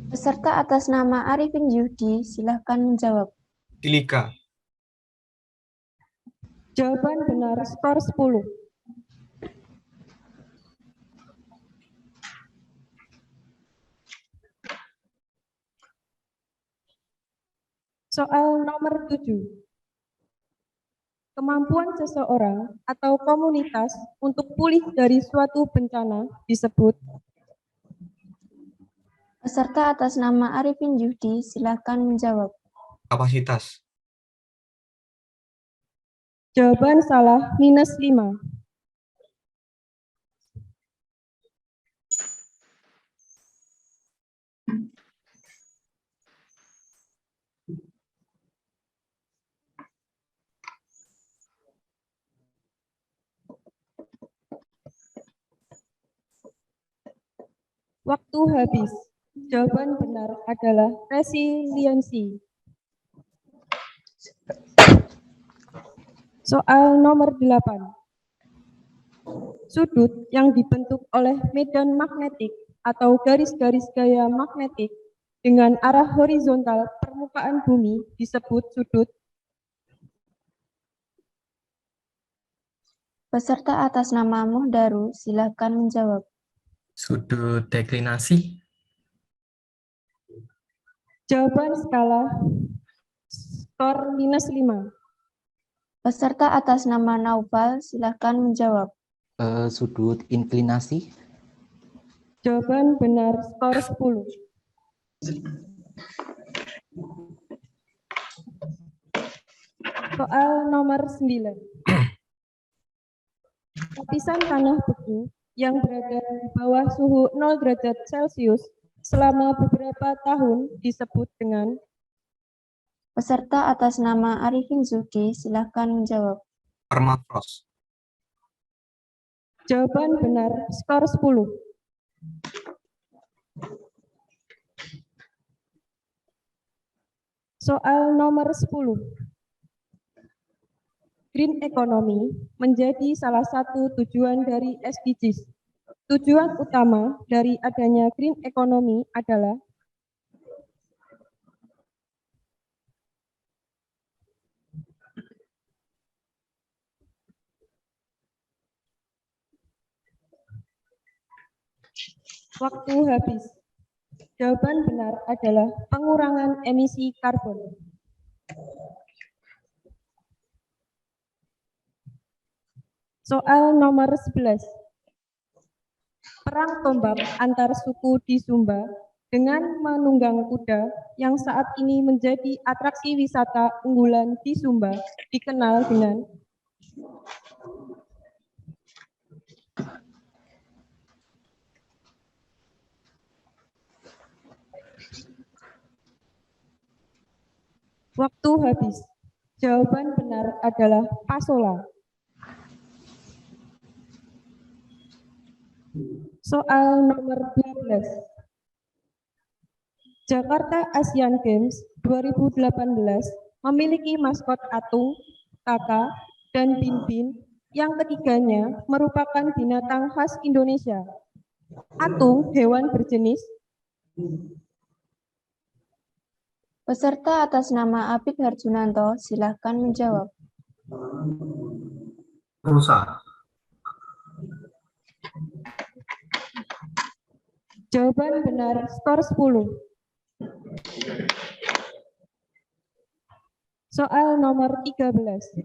Peserta atas nama Arifin Yudi, silakan menjawab. Silika. Jawaban benar, skor 10. Soal nomor 7. Kemampuan seseorang atau komunitas untuk pulih dari suatu bencana disebut. Peserta atas nama Arifin Yudi, silakan menjawab. Kapasitas. Jawaban salah, minus 5. Waktu habis. Jawaban benar adalah resiliensi. Soal nomor 8. Sudut yang dibentuk oleh medan magnetik atau garis-garis gaya magnetik dengan arah horizontal permukaan bumi disebut sudut. Peserta atas nama Muhdaru, silakan menjawab. Sudut deklinasi. Jawaban skala skor minus 5. Peserta atas nama Naufal, silakan menjawab. Sudut inklinasi. Jawaban benar, skor 10. Soal nomor 9. Lapisan tanah beku yang berada di bawah suhu 0 derajat Celcius selama beberapa tahun disebut dengan. Peserta atas nama Arifin Zudi, silakan menjawab. Permafrost. Jawaban benar, skor 10. Soal nomor 10. Green economy menjadi salah satu tujuan dari SDGs. Tujuan utama dari adanya green economy adalah. Waktu habis. Jawaban benar adalah pengurangan emisi karbon. Soal nomor 11. Perang tombak antar suku di Sumba dengan menunggang kuda yang saat ini menjadi atraksi wisata unggulan di Sumba dikenal dengan. Waktu habis. Jawaban benar adalah Pasola. Soal nomor 12. Jakarta Asian Games 2018 memiliki maskot Atung, Kaka, dan Bin-Bin yang ketiganya merupakan binatang khas Indonesia. Atung hewan berjenis. Peserta atas nama Apik Harjunanto, silakan menjawab. Rusa. Jawaban benar, skor 10. Soal nomor 13.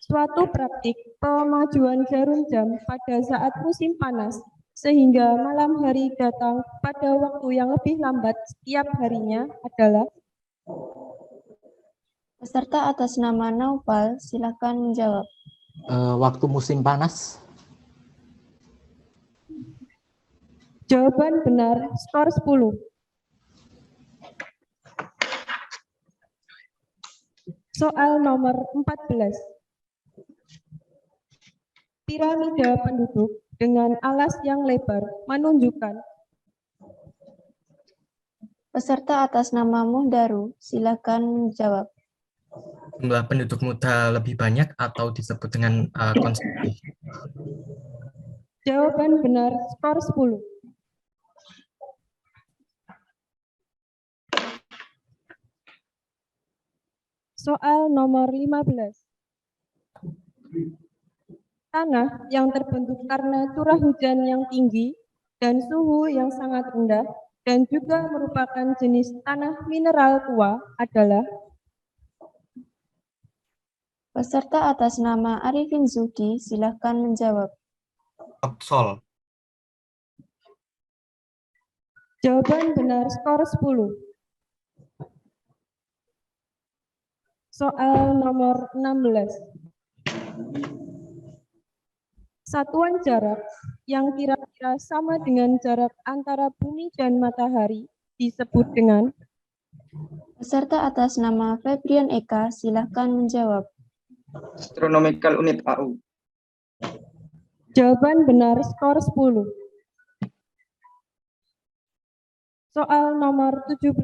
Suatu praktik pemajuan jarum jam pada saat musim panas, sehingga malam hari datang pada waktu yang lebih lambat setiap harinya adalah. Peserta atas nama Naufal, silakan menjawab. Waktu musim panas. Jawaban benar, skor 10. Soal nomor 14. Piramida penduduk dengan alas yang lebar menunjukkan. Peserta atas nama Muhdaru, silakan menjawab. Jumlah penduduk muda lebih banyak atau disebut dengan konsumtif. Jawaban benar, skor 10. Soal nomor 15. Tanah yang terbentuk karena curah hujan yang tinggi dan suhu yang sangat rendah dan juga merupakan jenis tanah mineral tua adalah. Peserta atas nama Arifin Zuhdi, silakan menjawab. Topsol. Jawaban benar, skor 10. Soal nomor 16. Satuan jarak yang kira-kira sama dengan jarak antara bumi dan matahari disebut dengan. Peserta atas nama Febrian Eka, silakan menjawab. Astronomical unit AU. Jawaban benar, skor 10. Soal nomor 17.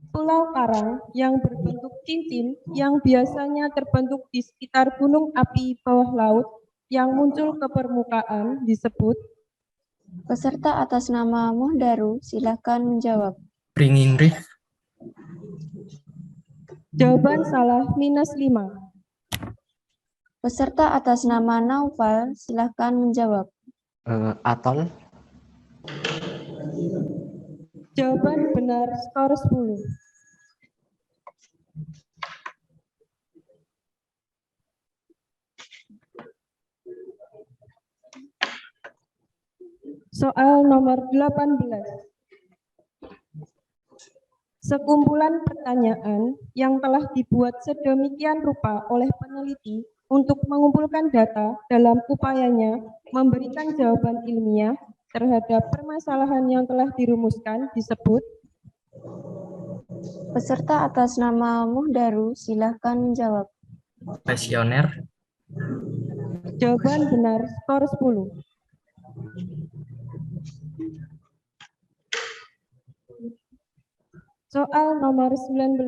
Pulau karang yang berbentuk cincin yang biasanya terbentuk di sekitar gunung api bawah laut yang muncul ke permukaan disebut. Peserta atas nama Muhdaru, silakan menjawab. Springing Reef. Jawaban salah, minus 5. Peserta atas nama Naufal, silakan menjawab. Atol. Jawaban benar, skor 10. Soal nomor 18. Sekumpulan pertanyaan yang telah dibuat sedemikian rupa oleh peneliti untuk mengumpulkan data dalam upayanya memberikan jawaban ilmiah terhadap permasalahan yang telah dirumuskan disebut. Peserta atas nama Muhdaru, silakan menjawab. Kuesioner. Jawaban benar, skor 10. Soal nomor 19.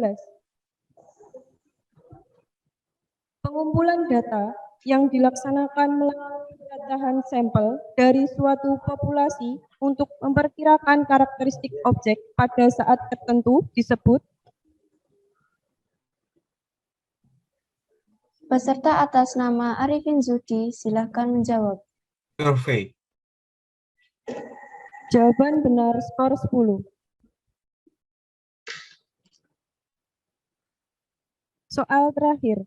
Pengumpulan data yang dilaksanakan melalui pemecahan sampel dari suatu populasi untuk memperkirakan karakteristik objek pada saat tertentu disebut. Peserta atas nama Arifin Zuhdi, silakan menjawab. Survei. Jawaban benar, skor 10. Soal terakhir.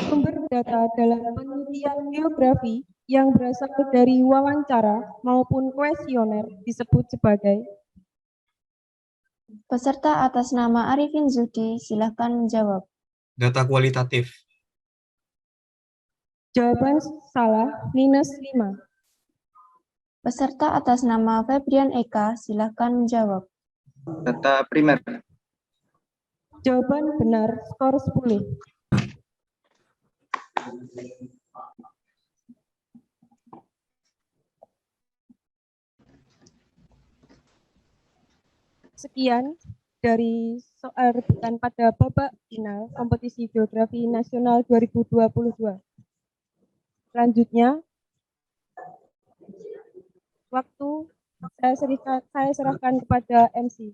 Sumber data dalam penelitian geografi yang berasal dari wawancara maupun kuesioner disebut sebagai. Peserta atas nama Arifin Zuhdi, silakan menjawab. Data kualitatif. Jawaban salah, minus 5. Peserta atas nama Febrian Eka, silakan menjawab. Data primer. Jawaban benar, skor 10. Sekian dari soal rebutan pada babak final kompetisi geografi nasional 2022. Selanjutnya, waktu Saya serahkan kepada MC.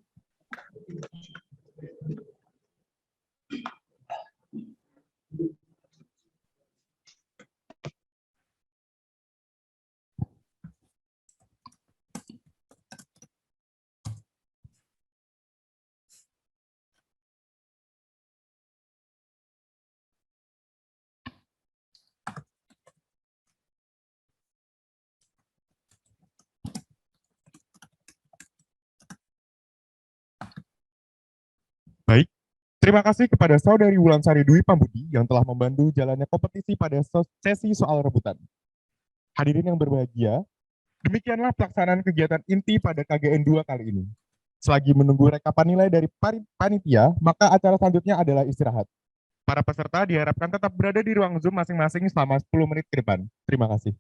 Baik, terima kasih kepada Saudari Wulansari Dwi Pambudi yang telah membantu jalannya kompetisi pada sesi soal rebutan. Hadirin yang berbahagia, demikianlah pelaksanaan kegiatan inti pada KGN 2 kali ini. Selagi menunggu rekapan nilai dari panitia, maka acara selanjutnya adalah istirahat. Para peserta diharapkan tetap berada di ruang Zoom masing-masing selama 10 menit ke depan. Terima kasih.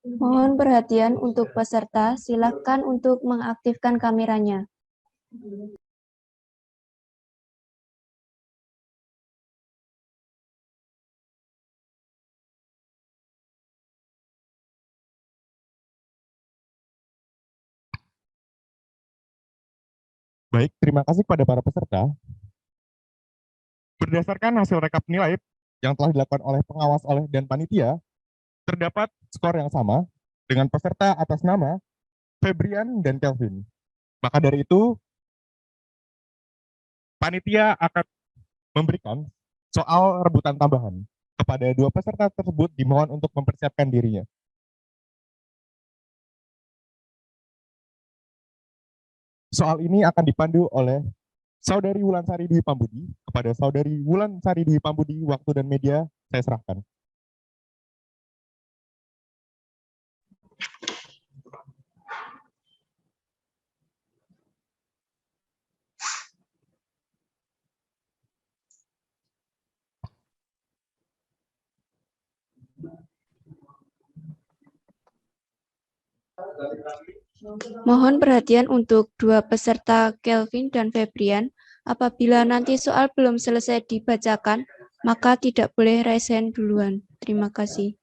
Mohon perhatian untuk peserta, silakan untuk mengaktifkan kameranya. Baik, terima kasih kepada para peserta. Berdasarkan hasil rekap nilai yang telah dilakukan oleh pengawas dan panitia, terdapat skor yang sama dengan peserta atas nama Febrian dan Kelvin. Maka dari itu, panitia akan memberikan soal rebutan tambahan kepada dua peserta tersebut, dimohon untuk mempersiapkan dirinya. Soal ini akan dipandu oleh Saudari Wulansari Dwi Pambudi. Kepada Saudari Wulansari Dwi Pambudi, waktu dan media saya serahkan. Mohon perhatian untuk dua peserta Kelvin dan Febrian. Apabila nanti soal belum selesai dibacakan, maka tidak boleh raise hand duluan. Terima kasih.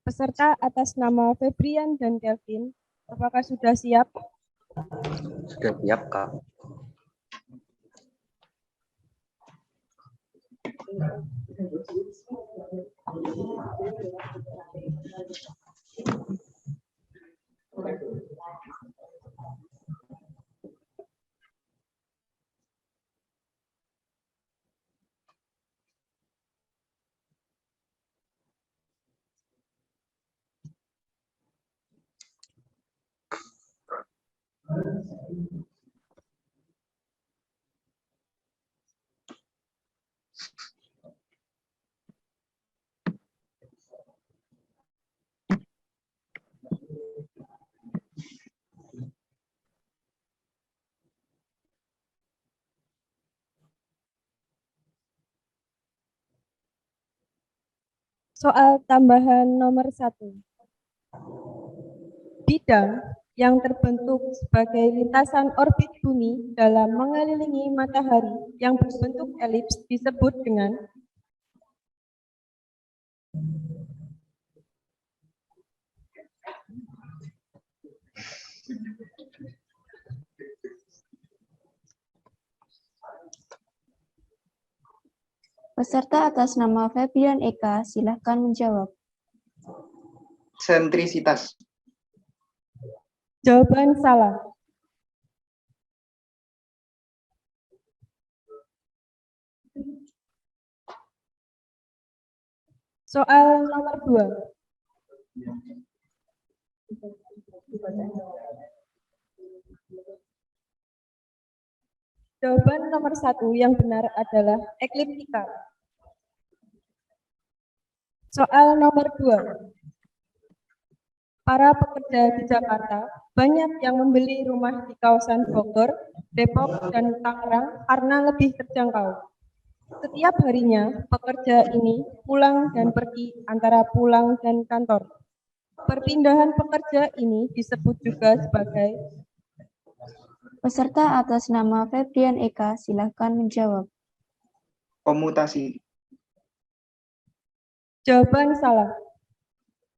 Peserta atas nama Febrian dan Kelvin, apakah sudah siap? Sudah siap, Kak. Soal tambahan nomor 1. Bidang yang terbentuk sebagai lintasan orbit bumi dalam mengelilingi matahari yang berbentuk elips disebut dengan Peserta atas nama Febrian Eka, silakan menjawab. Sentrisitas. jawaban salah. Soal nomor 2. Jawaban nomor 1 yang benar adalah ekliptika. Soal nomor 2. Para pekerja di Jakarta banyak yang membeli rumah di kawasan Bogor, Depok, dan Tangerang karena lebih terjangkau. Setiap harinya, pekerja ini pulang dan pergi antara pulang dan kantor. Perpindahan pekerja ini disebut juga sebagai Peserta atas nama Febrian Eka, silakan menjawab. Komutasi. jawaban salah.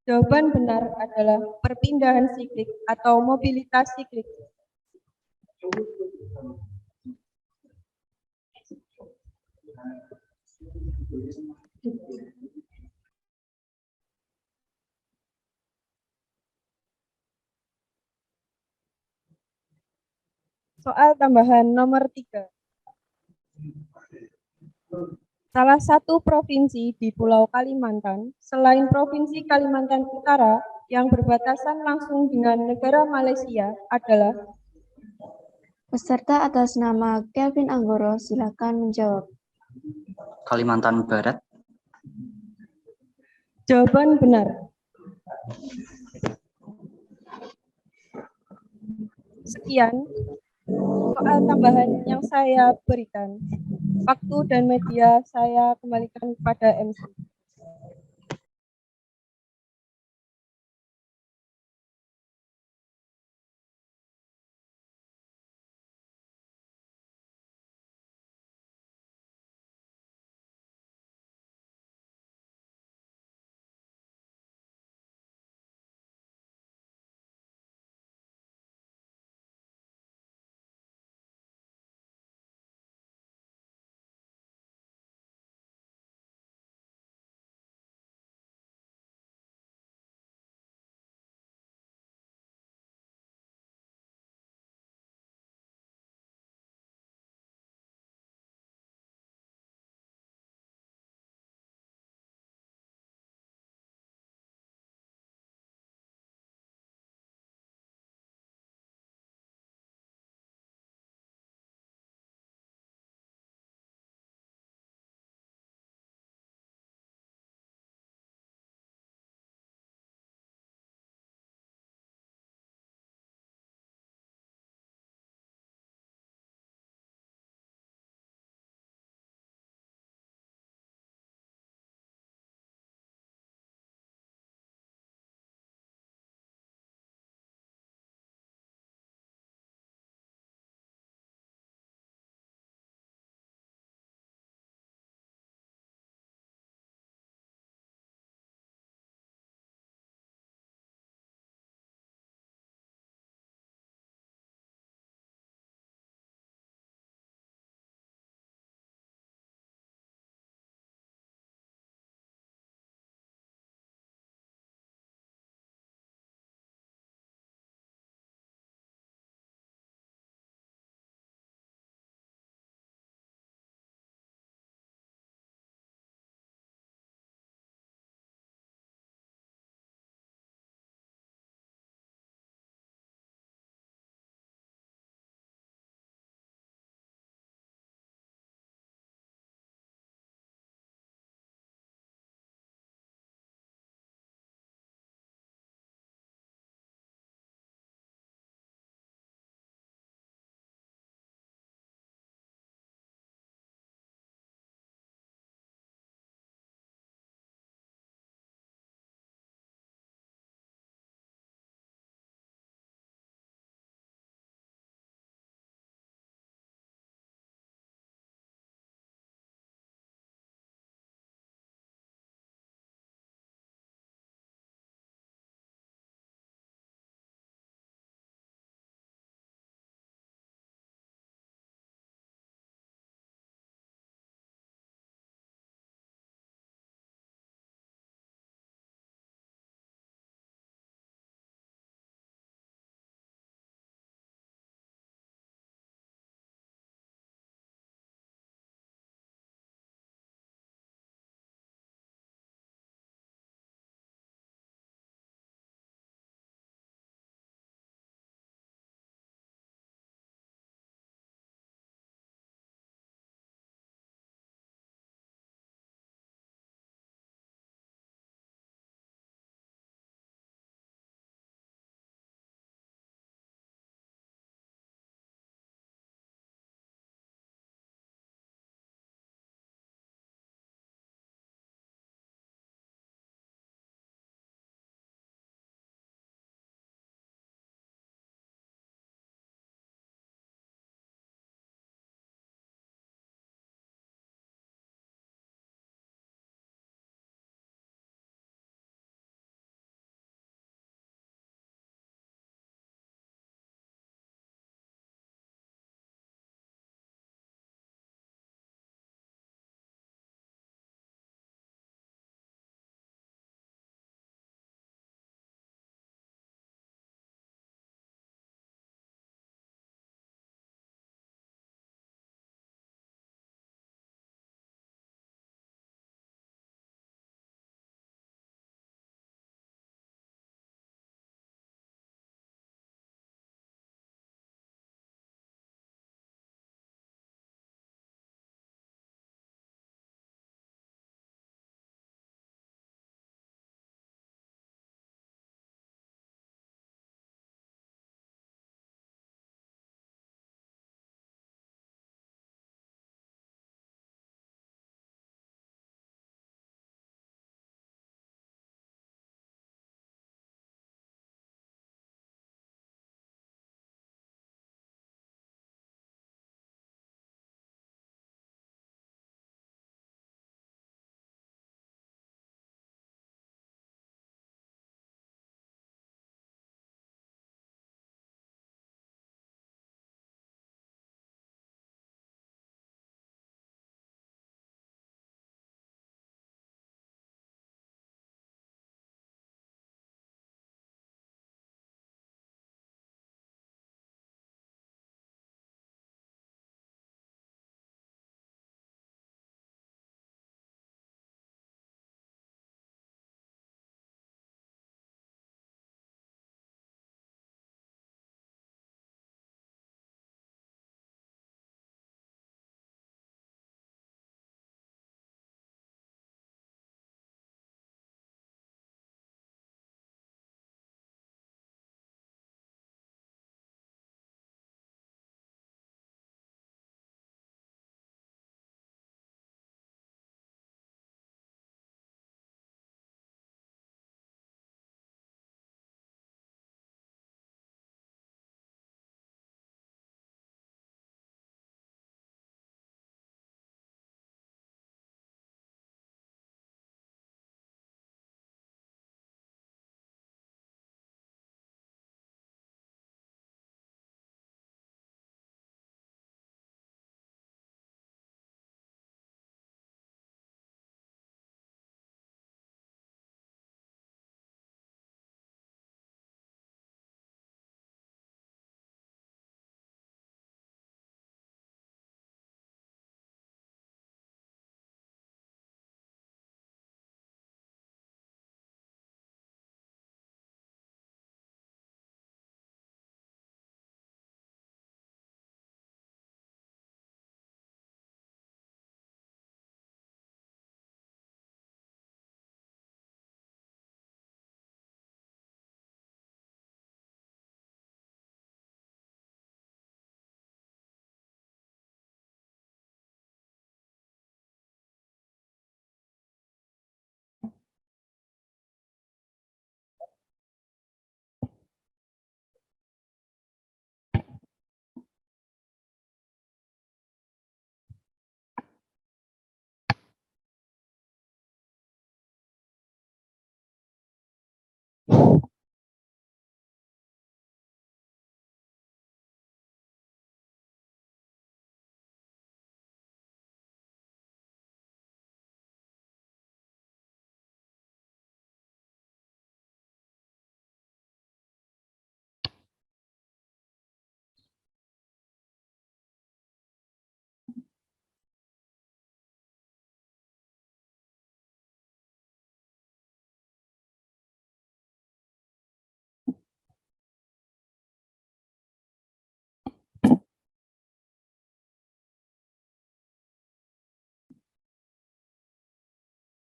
Jawaban benar adalah perpindahan siklik atau mobilitas siklik. Soal tambahan nomor 3. Salah satu provinsi di Pulau Kalimantan, selain Provinsi Kalimantan Utara yang berbatasan langsung dengan negara Malaysia adalah Peserta atas nama Kelvin Anggoro, silakan menjawab. Kalimantan Barat. Jawaban benar. Sekian soal tambahan yang saya berikan. Waktu dan media saya kembalikan kepada MC.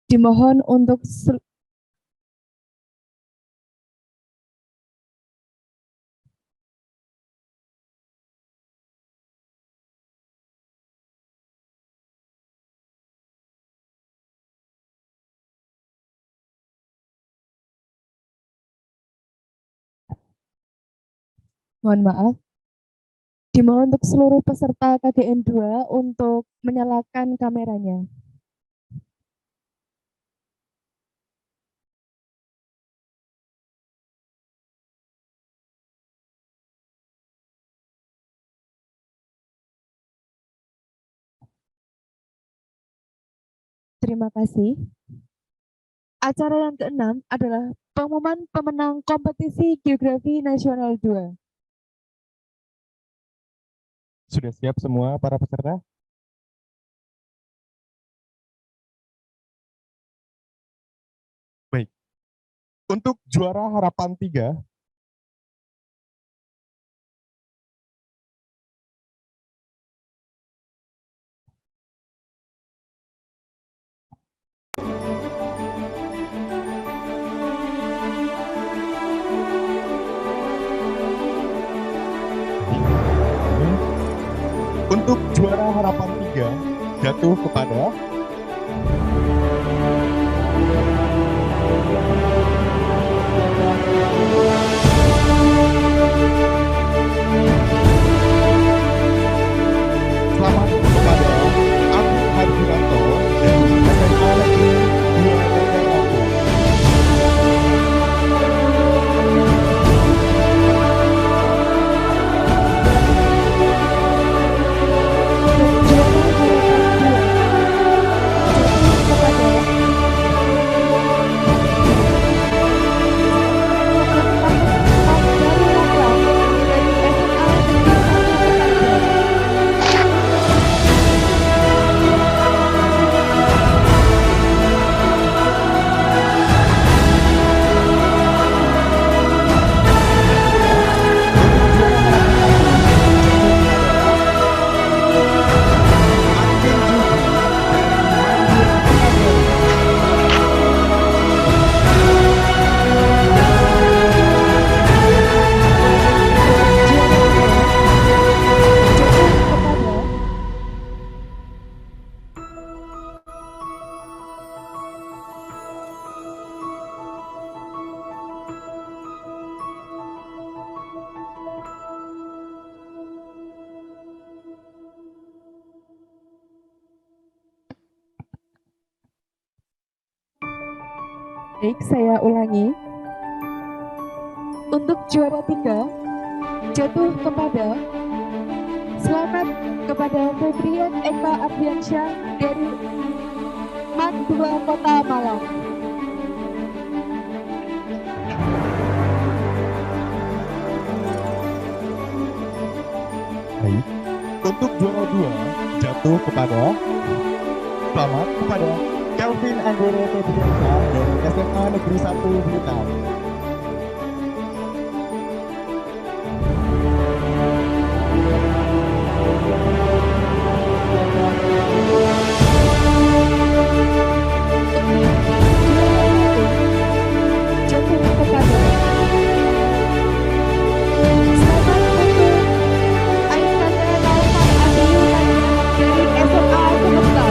Dimohon untuk mohon maaf. Dimohon untuk seluruh peserta KGN 2 untuk menyalakan kameranya. Terima kasih. Acara yang keenam adalah pengumuman pemenang kompetisi Geografi Nasional 2. Sudah siap semua para peserta? Baik. Untuk juara harapan 3, untuk juara harapan 3 jatuh kepada selamat kepada Agus Hardiranto dari SMA Negeri 2 Banjarmasin. Baik, saya ulangi. Untuk juara 3 jatuh kepada selamat kepada Febrian Eka Ardiansyah dari MAN 2 Kota Malang. Baik. Untuk juara 2 jatuh kepada selamat kepada Kelvin Anggoro Febriansyah dari SMA Negeri 1 Blitar. Jatuh kepada selamat untuk Aisyah Taufan Abiyu dari SMA Semesta.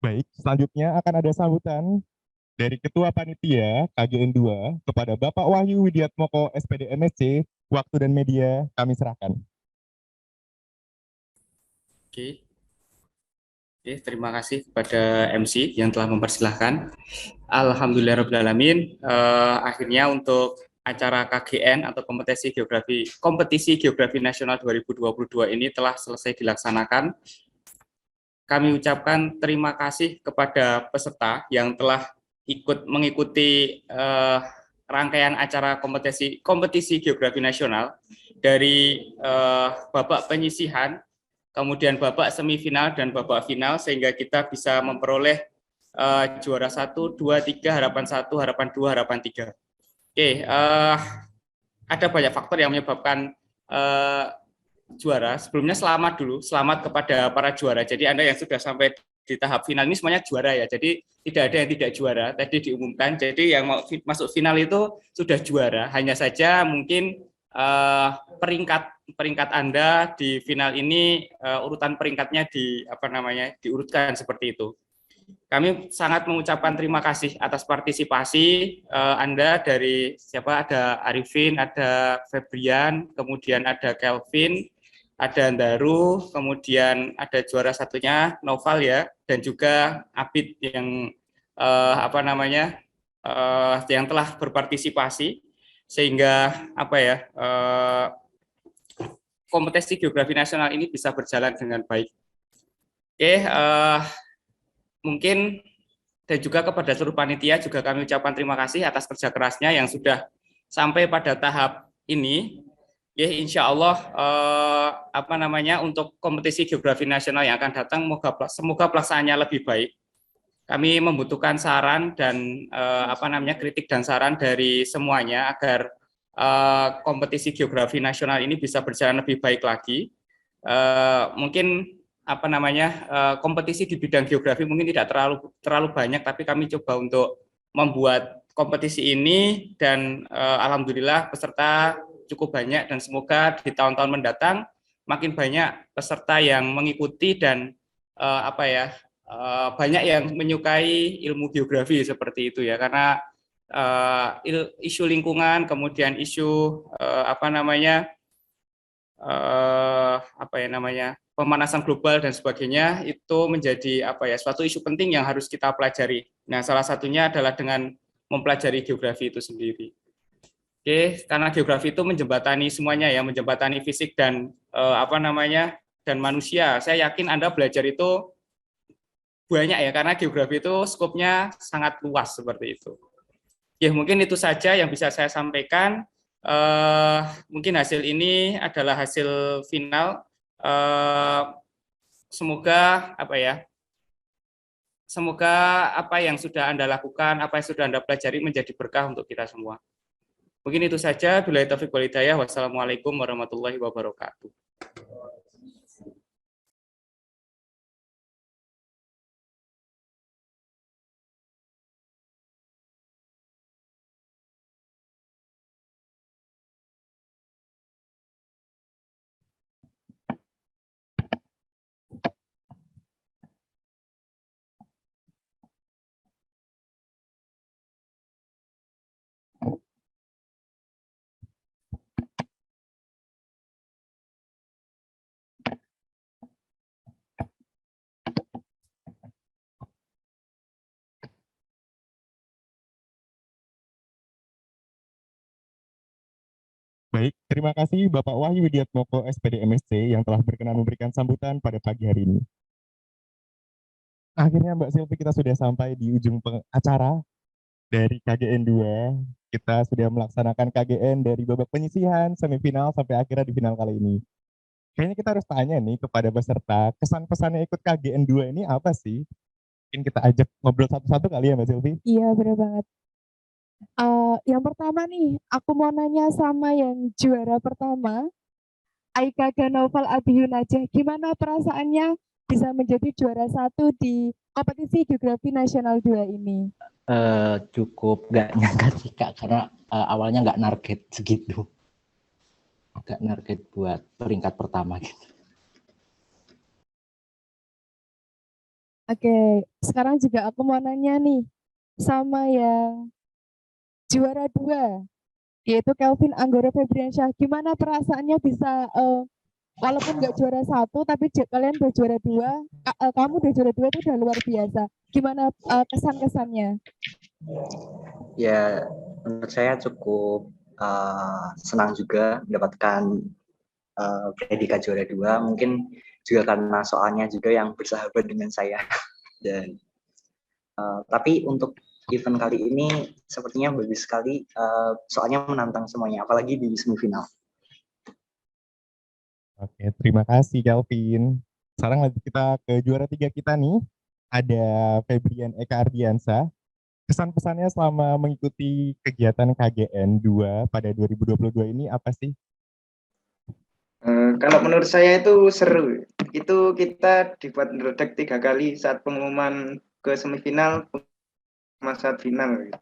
Baik, selanjutnya akan ada sambutan dari Ketua Panitia KGN 2 kepada Bapak Wahyu Widiatmoko SPD MSc Waktu dan media kami serahkan. Oke. Oke, terima kasih kepada MC yang telah mempersilahkan. Alhamdulillahirrahmanirrahim. Akhirnya untuk acara KGN atau kompetisi geografi nasional 2022 ini telah selesai dilaksanakan. Kami ucapkan terima kasih kepada peserta yang telah ikut mengikuti rangkaian acara kompetisi geografi nasional dari babak penyisihan, kemudian babak semifinal dan babak final, sehingga kita bisa memperoleh juara 1, 2, 3, harapan 1, harapan 2, harapan 3. Oke, ada banyak faktor yang menyebabkan juara. Sebelumnya selamat dulu, selamat kepada para juara. Jadi Anda yang sudah sampai di tahap final ini semuanya juara ya. Jadi tidak ada yang tidak juara. Tadi diumumkan. Jadi yang mau masuk final itu sudah juara. Hanya saja mungkin peringkat Anda di final ini urutan peringkatnya diurutkan seperti itu. Kami sangat mengucapkan terima kasih atas partisipasi Anda dari ada Arifin, ada Febrian, kemudian ada Kelvin, ada Andaru, kemudian ada juara satunya Noval ya, dan juga Abid yang yang telah berpartisipasi sehingga kompetisi geografi nasional ini bisa berjalan dengan baik. Oke, mungkin dan juga kepada seluruh panitia juga kami ucapkan terima kasih atas kerja kerasnya yang sudah sampai pada tahap ini. Ya, insya Allah untuk kompetisi geografi nasional yang akan datang semoga pelaksanaannya lebih baik. Kami membutuhkan saran dan kritik dan saran dari semuanya agar kompetisi geografi nasional ini bisa berjalan lebih baik lagi. Mungkin kompetisi di bidang geografi mungkin tidak terlalu banyak, tapi kami coba untuk membuat kompetisi ini dan alhamdulillah peserta cukup banyak dan semoga di tahun-tahun mendatang makin banyak peserta yang mengikuti dan banyak yang menyukai ilmu geografi seperti itu ya, karena isu lingkungan, kemudian isu pemanasan global dan sebagainya itu menjadi suatu isu penting yang harus kita pelajari. Nah, salah satunya adalah dengan mempelajari geografi itu sendiri. Oke, karena geografi itu menjembatani semuanya ya, menjembatani fisik dan dan manusia. Saya yakin Anda belajar itu banyak ya, karena geografi itu skopnya sangat luas seperti itu. Ya, mungkin itu saja yang bisa saya sampaikan. Mungkin hasil ini adalah hasil final. Semoga semoga apa yang sudah Anda lakukan, apa yang sudah Anda pelajari menjadi berkah untuk kita semua. Mungkin itu saja. Billahi taufiq wal hidayah. Wassalamualaikum warahmatullahi wabarakatuh. Baik, terima kasih Bapak Wahyu Widiatmoko SPD MSc yang telah berkenan memberikan sambutan pada pagi hari ini. Akhirnya Mbak Silvi, kita sudah sampai di ujung acara dari KGN 2. Kita sudah melaksanakan KGN dari babak penyisihan, semifinal, sampai akhirnya di final kali ini. Kayaknya kita harus tanya nih kepada peserta, kesan-pesannya ikut KGN 2 ini apa sih? Mungkin kita ajak ngobrol satu-satu kali ya Mbak Silvi? Iya, benar banget. Yang pertama nih, aku mau nanya sama yang juara pertama, Aika Ganoval Abiyun aja. Gimana perasaannya bisa menjadi juara 1 di kompetisi geografi nasional 2 ini? Cukup nggak nyangka sih Kak, karena awalnya nggak narget segitu. Nggak narget buat peringkat pertama gitu. Oke, sekarang juga aku mau nanya nih, sama yang juara 2, yaitu Kelvin Anggoro Febriansyah. Gimana perasaannya bisa walaupun nggak juara 1 tapi kalian udah juara 2, kamu udah juara 2 itu udah luar biasa. Gimana kesan-kesannya? Ya, menurut saya cukup senang juga mendapatkan predikat juara 2. Mungkin juga karena soalnya juga yang bersahabat dengan saya. Dan tapi untuk event kali ini sepertinya bagus sekali, soalnya menantang semuanya, apalagi di semifinal. Oke, terima kasih Kelvin. Sekarang lanjut kita ke juara 3 kita nih. Ada Febrian Eka Ardiansa. Kesan-pesannya selama mengikuti kegiatan KGN 2 pada 2022 ini apa sih? Kalau menurut saya itu seru. Itu kita dibuat ngeredek 3 kali saat pengumuman ke semifinal sama saat final.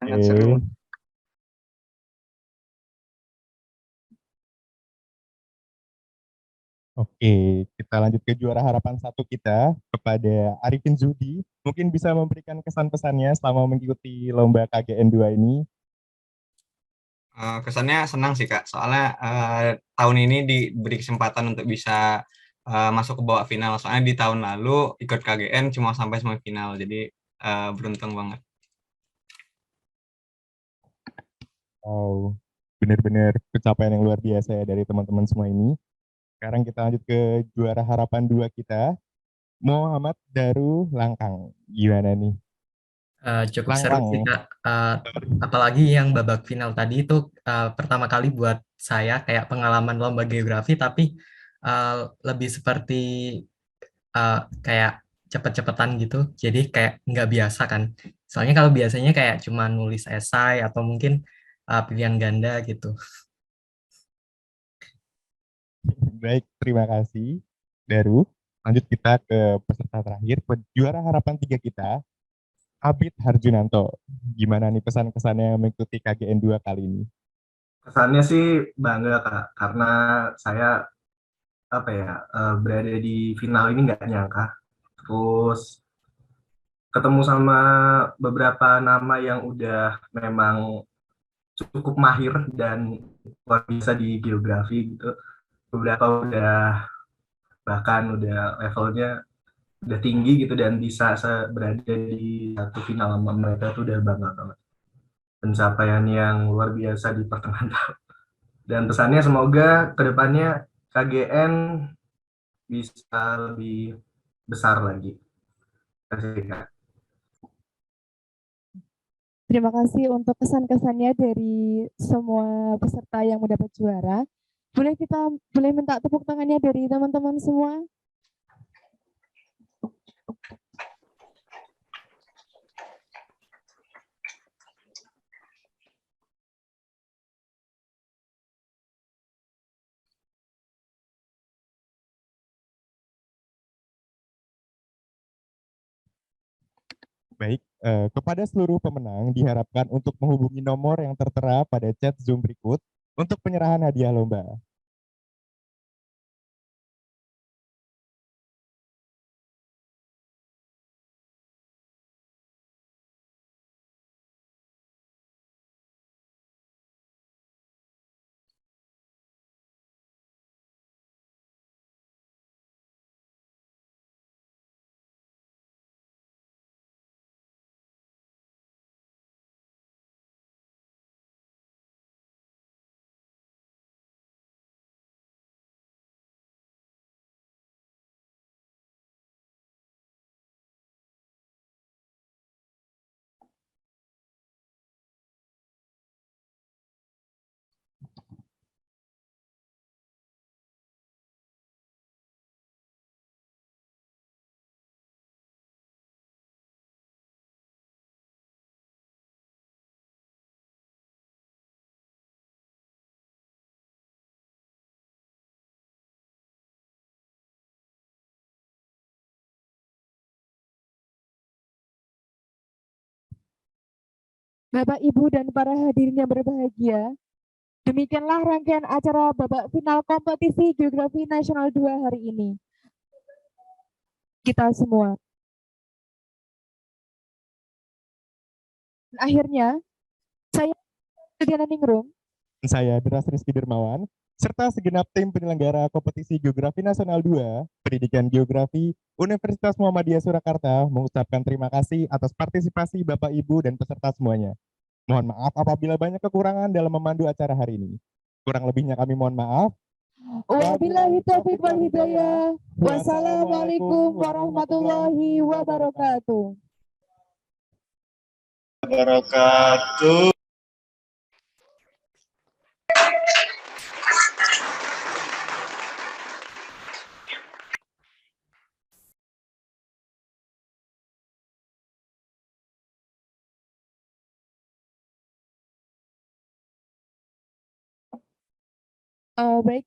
Sangat seru. Oke, kita lanjut ke juara harapan 1 kita kepada Arifin Zudi. Mungkin bisa memberikan kesan pesannya selama mengikuti lomba KGN 2 ini. Kesannya senang sih Kak, soalnya tahun ini diberi kesempatan untuk bisa masuk ke babak final. Soalnya di tahun lalu ikut KGN cuma sampai semifinal, jadi beruntung banget. Wow, benar-benar pencapaian yang luar biasa ya dari teman-teman semua ini. Sekarang kita lanjut ke juara harapan 2 kita, Muhammad Daru Langkang. Gimana nih? Cukup seru sih Kak, apalagi yang babak final tadi itu pertama kali buat saya kayak pengalaman lomba geografi, tapi lebih seperti kayak cepet-cepetan gitu, jadi kayak nggak biasa kan. Soalnya kalau biasanya kayak cuma nulis esai atau mungkin pilihan ganda gitu. Baik, terima kasih Daru. Lanjut kita ke peserta terakhir, juara harapan 3 kita, Abid Harjunanto. Gimana nih pesan-kesannya mengikuti KGN 2 kali ini? Kesannya sih bangga Kak, karena saya berada di final ini nggak nyangka. Terus ketemu sama beberapa nama yang udah memang cukup mahir dan luar biasa di geografi gitu. Beberapa bahkan udah levelnya udah tinggi gitu dan bisa berada di satu final sama mereka tuh udah bangga banget. Pencapaian yang luar biasa di pertengahan tahun. Dan pesannya semoga kedepannya KGN bisa lebih besar lagi. Terima kasih Kak. Terima kasih untuk kesan-kesannya dari semua peserta yang mendapat juara. Boleh minta tepuk tangannya dari teman-teman semua? Baik, kepada seluruh pemenang diharapkan untuk menghubungi nomor yang tertera pada chat Zoom berikut untuk penyerahan hadiah lomba. Bapak, Ibu, dan para hadirin yang berbahagia, demikianlah rangkaian acara babak final kompetisi Geografi Nasional 2 hari ini. Kita semua. akhirnya, saya Diana Ningrum, saya Deras Rizky Dermawan, serta segenap tim penyelenggara kompetisi Geografi Nasional 2, Pendidikan Geografi Universitas Muhammadiyah Surakarta mengucapkan terima kasih atas partisipasi Bapak, Ibu, dan peserta semuanya. Mohon maaf apabila banyak kekurangan dalam memandu acara hari ini. Kurang lebihnya kami mohon maaf. Wabillahi taufiq wal hidayah. Wassalamualaikum warahmatullahi wabarakatuh. Wabarakatuh. Baik,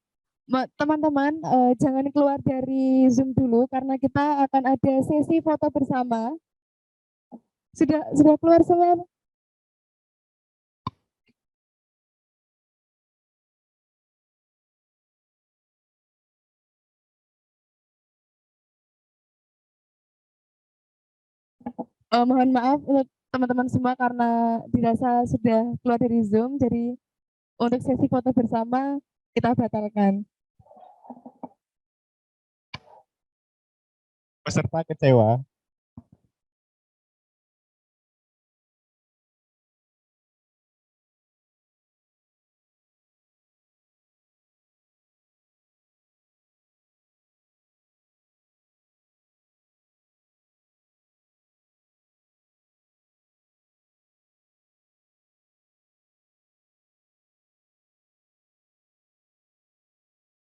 teman-teman, jangan keluar dari Zoom dulu karena kita akan ada sesi foto bersama. Sudah keluar semua? Mohon maaf untuk teman-teman semua karena dirasa sudah keluar dari Zoom, jadi untuk sesi foto bersama kita batalkan. Peserta kecewa